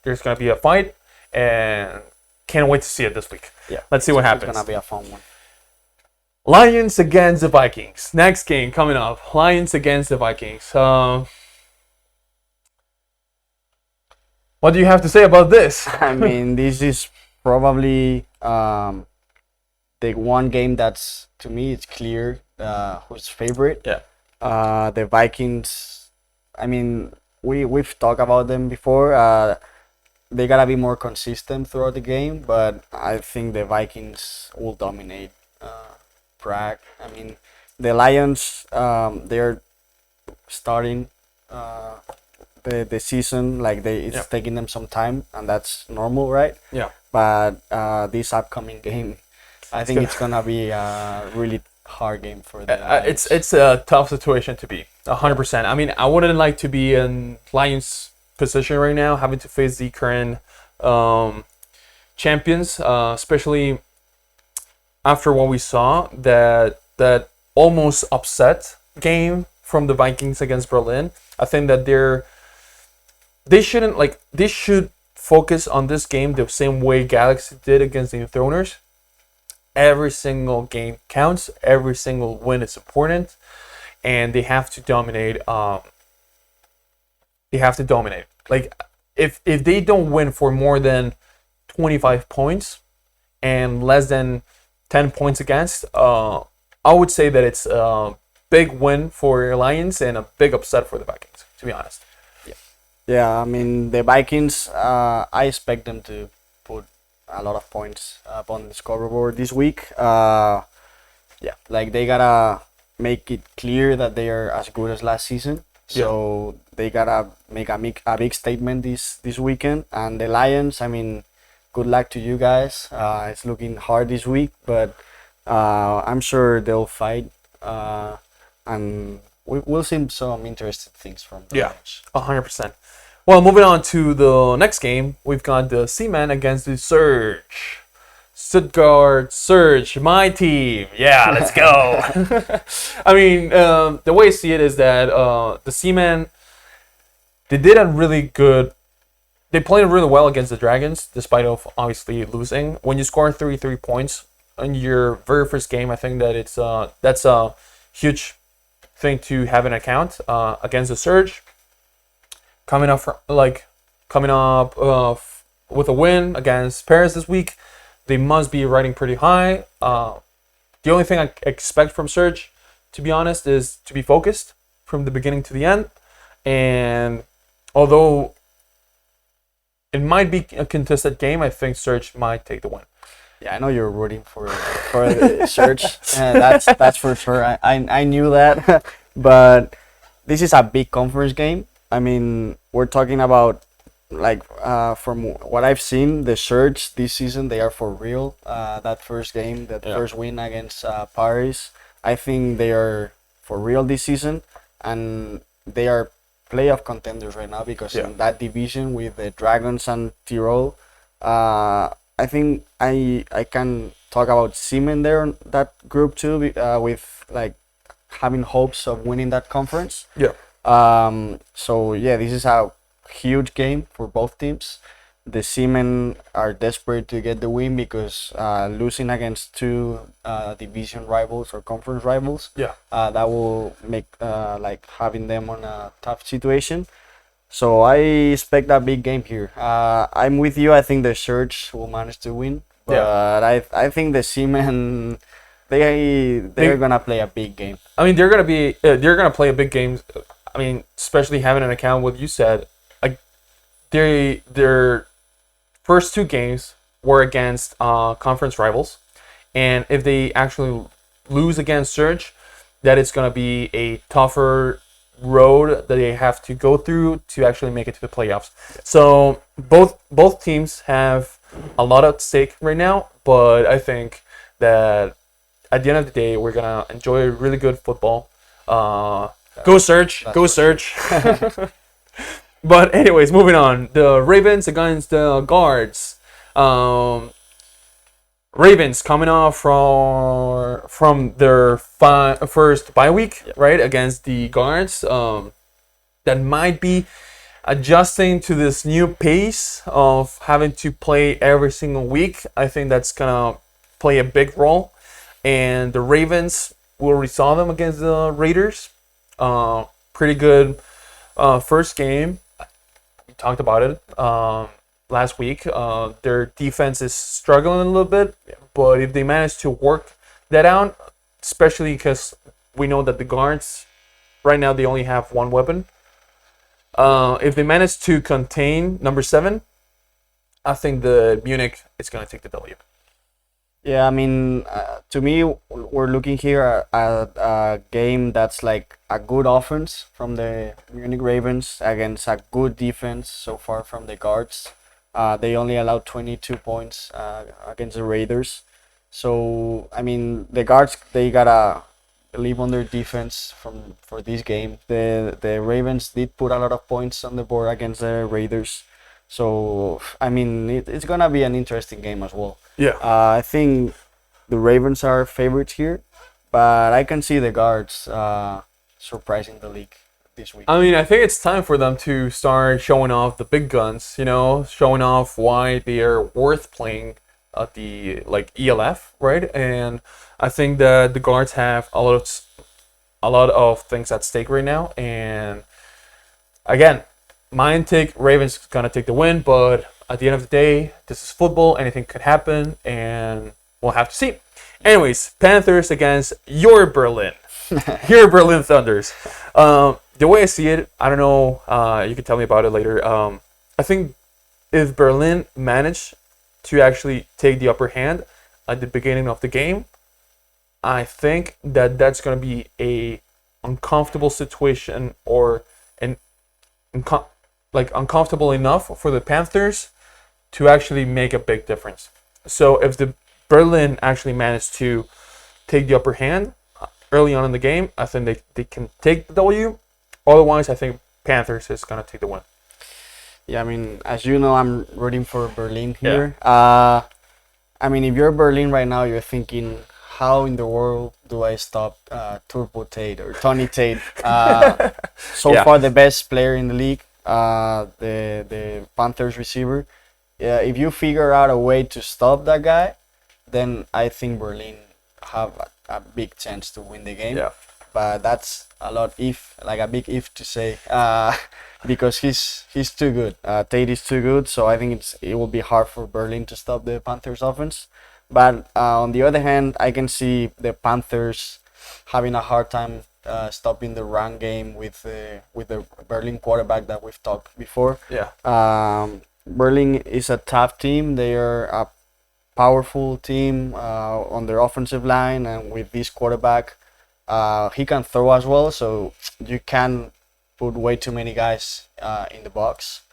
There's gonna be a fight, and can't wait to see it this week. Yeah, let's see what happens. It's gonna be a fun one. Lions against the Vikings. Next game coming up. Lions against the Vikings. What do you have to say about this? I mean, this is probably the one game that's, to me, it's clear who's favorite. Yeah. The Vikings, I mean, we've talked about them before. They gotta be more consistent throughout the game, but I think the Vikings will dominate Prague. I mean, the Lions, they're starting the season like it's taking them some time, and that's normal, right? Yeah. But this upcoming game, I think it's gonna be a really hard game for the Lions. It's a tough situation to be 100%. I mean, I wouldn't like to be in Lions position right now, having to face the current champions, especially after what we saw, that almost upset game from the Vikings against Berlin. I think that they should focus on this game the same way Galaxy did against the Enthroners. Every single game counts. Every single win is important, and they have to dominate. Like, if they don't win for more than 25 points and less than 10 points against, I would say that it's a big win for Lions and a big upset for the Vikings, to be honest. Yeah, I mean, the Vikings, I expect them to put a lot of points up on the scoreboard this week. Like, they gotta make it clear that they are as good as last season. So they gotta make a big statement this weekend. And the Lions, I mean, good luck to you guys. It's looking hard this week, but I'm sure they'll fight. And we'll see some interesting things from the Lions. 100%. Well, moving on to the next game, we've got the Seamen against the Surge. Stuttgart Surge, my team. Yeah, let's go. I mean, the way I see it is that the Seamen, they played really well against the Dragons, despite of obviously losing. When you score 33 points in your very first game, I think that that's a huge thing to have in account against the Surge. Coming up with a win against Paris this week, they must be riding pretty high. The only thing I expect from Surge, to be honest, is to be focused from the beginning to the end. And although it might be a contested game, I think Surge might take the win. Yeah, I know you're rooting for the Surge. That's for sure. I knew that. But this is a big conference game. I mean, we're talking about, like, from what I've seen, the Surge this season, they are for real. That first game, first win against Paris, I think they are for real this season, and they are playoff contenders right now because in that division with the Dragons and Tyrol, I think I can talk about Seamen there in that group too, with like having hopes of winning that conference. Yeah. So yeah, this is a huge game for both teams. The Seamen are desperate to get the win because losing against two division rivals or conference rivals, that will make like having them on a tough situation. So I expect a big game here. I'm with you. I think the Surge will manage to win, but I think the Seamen, they're gonna play a big game. I mean, they're gonna play a big game. I mean, especially having an account what you said, like their first two games were against conference rivals, and if they actually lose against Surge, that is gonna be a tougher road that they have to go through to actually make it to the playoffs. So both teams have a lot at stake right now, but I think that at the end of the day, we're gonna enjoy really good football. Go Surge! Go Surge! But anyways, moving on. The Ravens against the Guards. Ravens coming off from their first bye week, right, against the Guards. That might be adjusting to this new pace of having to play every single week. I think that's gonna play a big role. And the Ravens will resolve them against the Raiders. Pretty good first game. We talked about it last week. Their defense is struggling a little bit, but if they manage to work that out, especially because we know that the Guards right now they only have one weapon. If they manage to contain number 7, I think the Munich is going to take the W. Yeah, I mean, to me, we're looking here at a game that's like a good offense from the Munich Ravens against a good defense so far from the guards. They only allowed 22 points against the Raiders. So, I mean, the guards, they gotta believe on their defense for this game. The Ravens did put a lot of points on the board against the Raiders. So, I mean, it's gonna be an interesting game as well. Yeah. I think the Ravens are favorites here, but I can see the guards surprising the league this week. I mean, I think it's time for them to start showing off the big guns, showing off why they are worth playing at the ELF, right? And I think that the guards have a lot of things at stake right now. And again, my take, Ravens gonna take the win, but at the end of the day, this is football. Anything could happen, and we'll have to see. Anyways, Panthers against your Berlin Thunders. The way I see it, I don't know. You can tell me about it later. I think if Berlin managed to actually take the upper hand at the beginning of the game, I think that that's going to be a uncomfortable situation, or uncomfortable enough for the Panthers to actually make a big difference. So if the Berlin actually managed to take the upper hand early on in the game, I think they can take the W. Otherwise, I think Panthers is going to take the win. Yeah, I mean, as you know, I'm rooting for Berlin here. Yeah. I mean, if you're Berlin right now, you're thinking, how in the world do I stop Turbo Tate or Tony Tate? So far, the best player in the league, the Panthers receiver. Yeah, if you figure out a way to stop that guy, then I think Berlin have a big chance to win the game. Yeah. But that's a big if to say, because he's too good. Tate is too good, so I think it will be hard for Berlin to stop the Panthers offense. But on the other hand, I can see the Panthers having a hard time stopping the run game with the Berlin quarterback that we've talked before. Yeah. Berlin is a tough team. They are a powerful team on their offensive line, and with this quarterback, he can throw as well. So you can put way too many guys in the box.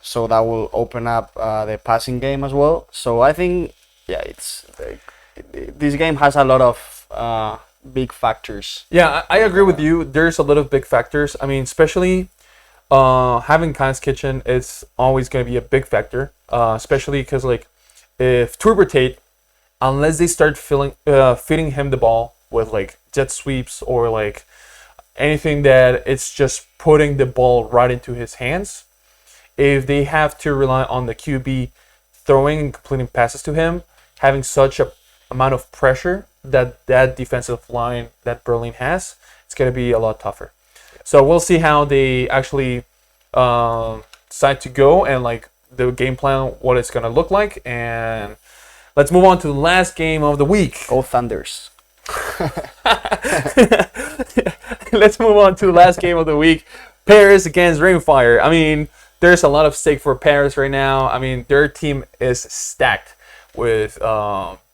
So that will open up the passing game as well. So I think, this game has a lot of big factors. Yeah, I agree with you. There's a lot of big factors. I mean, especially having Khan's Kitchen is always going to be a big factor, especially because if Turbo Tate, unless they start feeding him the ball with jet sweeps or anything that it's just putting the ball right into his hands, if they have to rely on the QB throwing and completing passes to him, having such a amount of pressure that defensive line that Berlin has, it's going to be a lot tougher. So we'll see how they actually decide to go and the game plan, what it's going to look like. And let's move on to the last game of the week. Go Thunders. Let's move on to the last game of the week. Paris against Rainfire. I mean, there's a lot of stake for Paris right now. I mean, their team is stacked with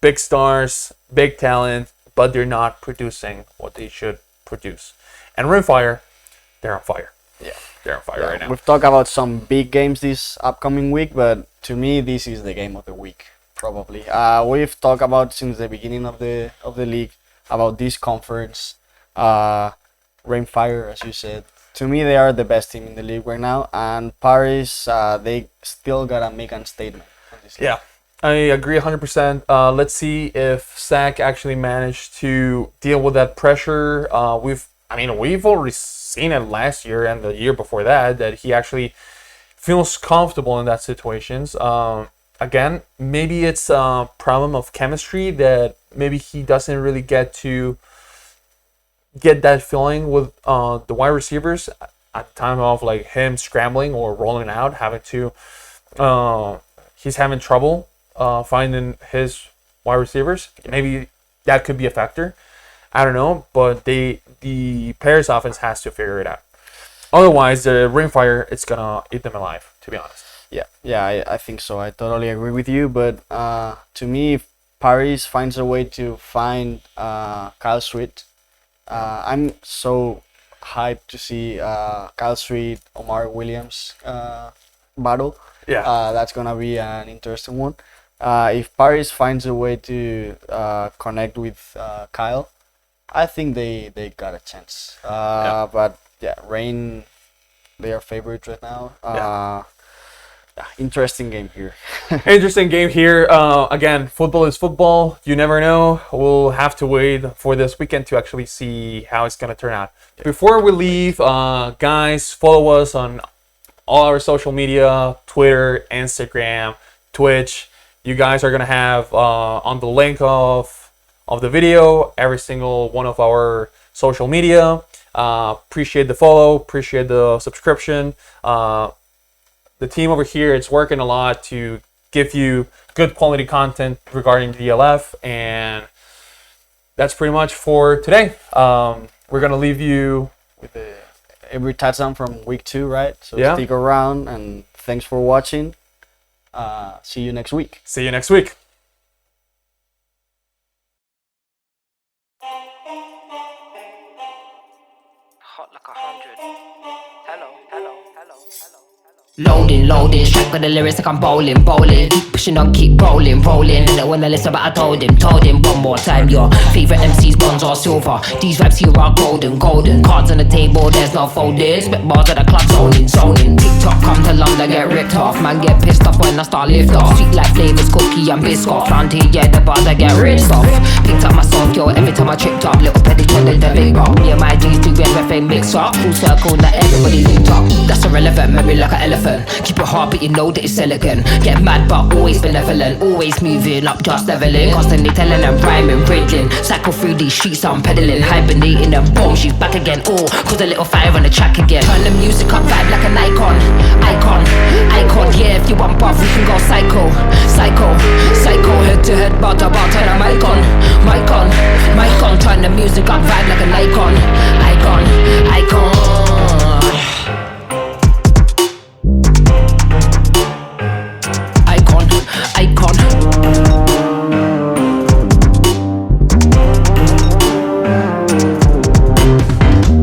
big stars, big talent, but they're not producing what they should produce. And Rainfire, they're on fire. Yeah, they're on fire right now. We've talked about some big games this upcoming week, but to me, this is the game of the week, probably. We've talked about since the beginning of the league about this conference. Rainfire, as you said, to me, they are the best team in the league right now, and Paris, they still gotta make a statement on this league. Yeah, I agree 100%. Let's see if Zach actually managed to deal with that pressure. We've already seen it last year and the year before that he actually feels comfortable in that situations. Again, maybe it's a problem of chemistry that maybe he doesn't really get that feeling with the wide receivers at the time of him scrambling or rolling out, he's having trouble finding his wide receivers. Maybe that could be a factor. I don't know, but the Paris offense has to figure it out. Otherwise, the rimfire, it's gonna eat them alive, to be honest. Yeah, I think so. I totally agree with you. But to me, if Paris finds a way to find Kyle Street, I'm so hyped to see Kyle Street, Omar Williams battle. Yeah. That's gonna be an interesting one. If Paris finds a way to connect with Kyle, I think they got a chance. But yeah, Rain, they are favorites right now. Interesting game here. Interesting game here. Again, football is football. You never know. We'll have to wait for this weekend to actually see how it's going to turn out. Before we leave, guys, follow us on all our social media, Twitter, Instagram, Twitch. You guys are going to have on the link of the video every single one of our social media. Appreciate the follow. Appreciate the subscription. The team over here is working a lot to give you good quality content regarding the ELF, and that's pretty much for today. We're gonna leave you with Every touchdown from week 2, right? So Yeah. stick around, and thanks for watching. See you next week. See you next week. Hot like 100. Hello, hello, hello, hello. Loading, strike with the lyrics like I'm bowling. Keep pushing on, keep rolling. And I wanna listen, but I told him one more time. Your favorite MC's bronze or silver. These vibes here are golden. Cards on the table, there's no folding. Spit bars at the club, zoning. TikTok come to London, get ripped off. Man get pissed off when I start lift off. Sweet like flavors, cookie and biscuit. Planty, yeah, the bars I get ripped off. Picked up my song, yo, every time I tripped up. Little petty trended the big rock. Me and my G's do everything mix up. Full circle, that everybody linked up. That's irrelevant, memory like an elephant. Keep it hard, but you know that it's elegant. Get mad, but always benevolent. Always moving up, just leveling. Constantly telling them rhyming, riddling. Cycle through these streets, I'm pedaling. Hibernating and boom, she's back again. Oh, cause a little fire on the track again. Turn the music up, vibe like an icon. Yeah, if you want buff, we can go psycho. Head to head, bar to bar, turn a mic on. Turn the music up, vibe like an icon.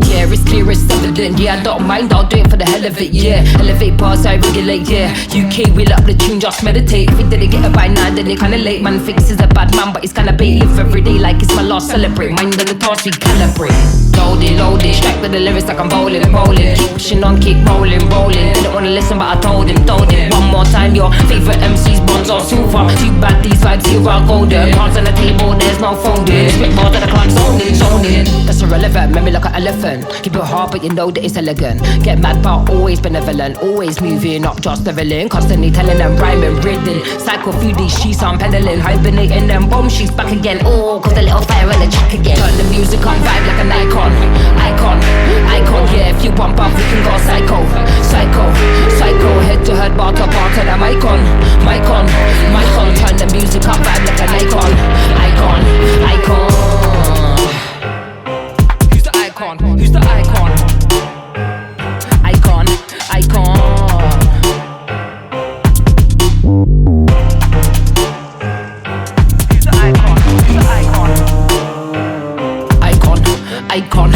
Yeah, it's clear, it's evident. Yeah, I don't mind, I'll do it for the hell of it. Yeah, elevate bars, I regulate. Yeah, UK wheel up the tune, just meditate. If we didn't get it by 9, then they kinda late. Man thinks he's a bad man, but he's kinda bait. Live every day like it's my last, celebrate. Mind on the task, we calibrate. Loaded, strike with the lyrics like I'm bowling. Keep pushing on, keep rolling. Didn't wanna listen, but I told him. One more time, your favorite MC's bronze or silver. Too bad these vibes here are golden. Cards on the table, there's no folding. Spit bars at the club, zoning. That's irrelevant, memory like an elephant. Keep it hard, but you know that it's elegant. Get mad, but always benevolent. Always moving up, just leveling. Constantly telling them rhyming, riddling. Cycle through these sheets, I'm pedaling. Hibernating them boom, she's back again. Oh, cause a little fire on the track again. Turn the music on, vibe like an icon. Yeah, if you want buff, we can go psycho. Head to head, bar to bar, turn a mic on. Turn the music up, vibe like an icon. Who's the icon? Who's the icon? Who's the icon? Who's the icon?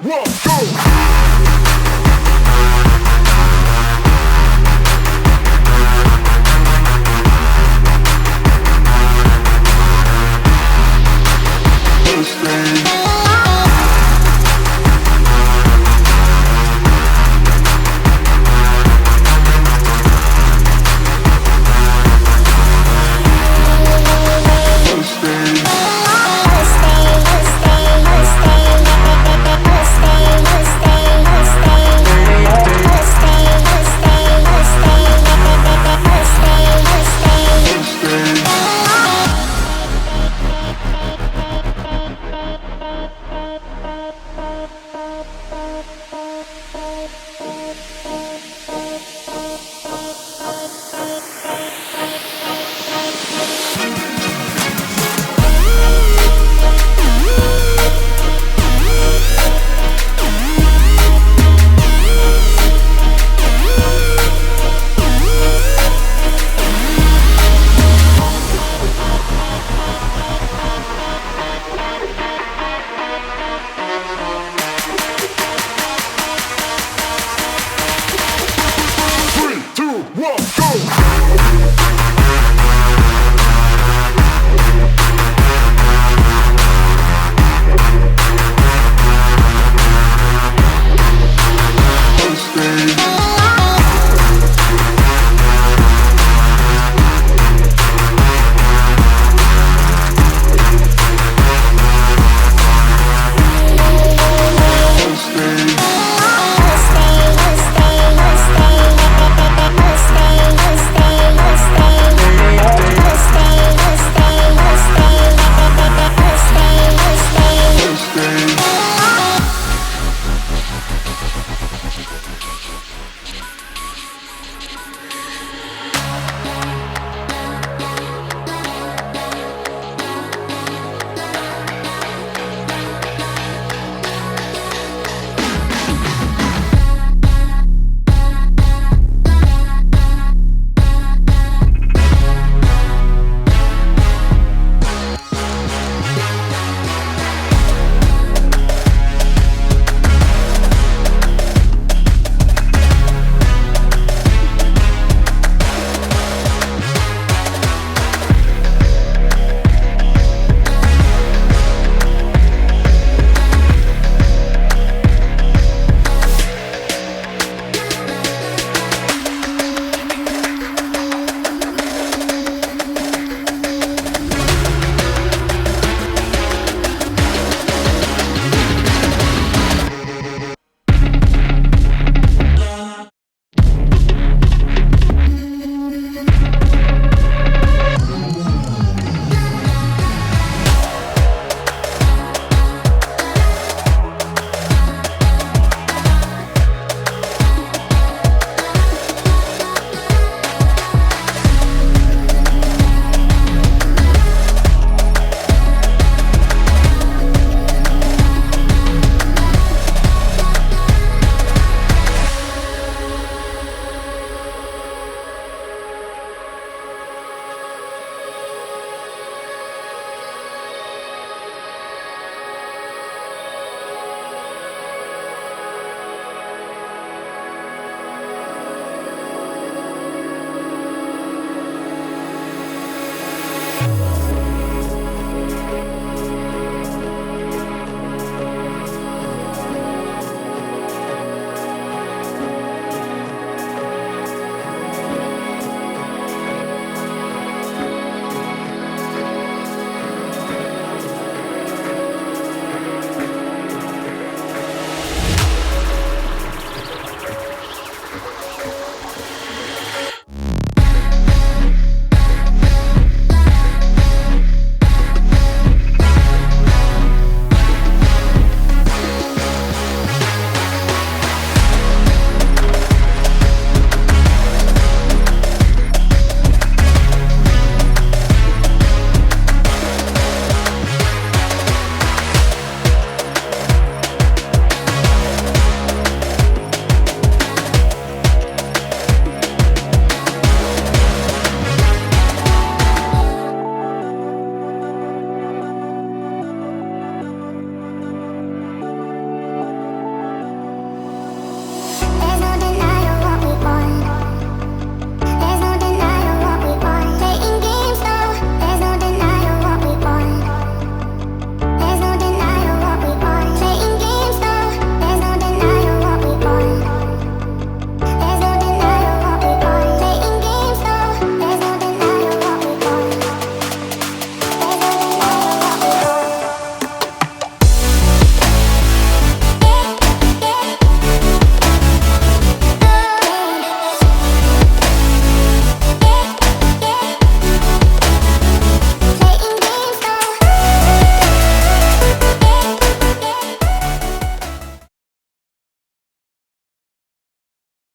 Go!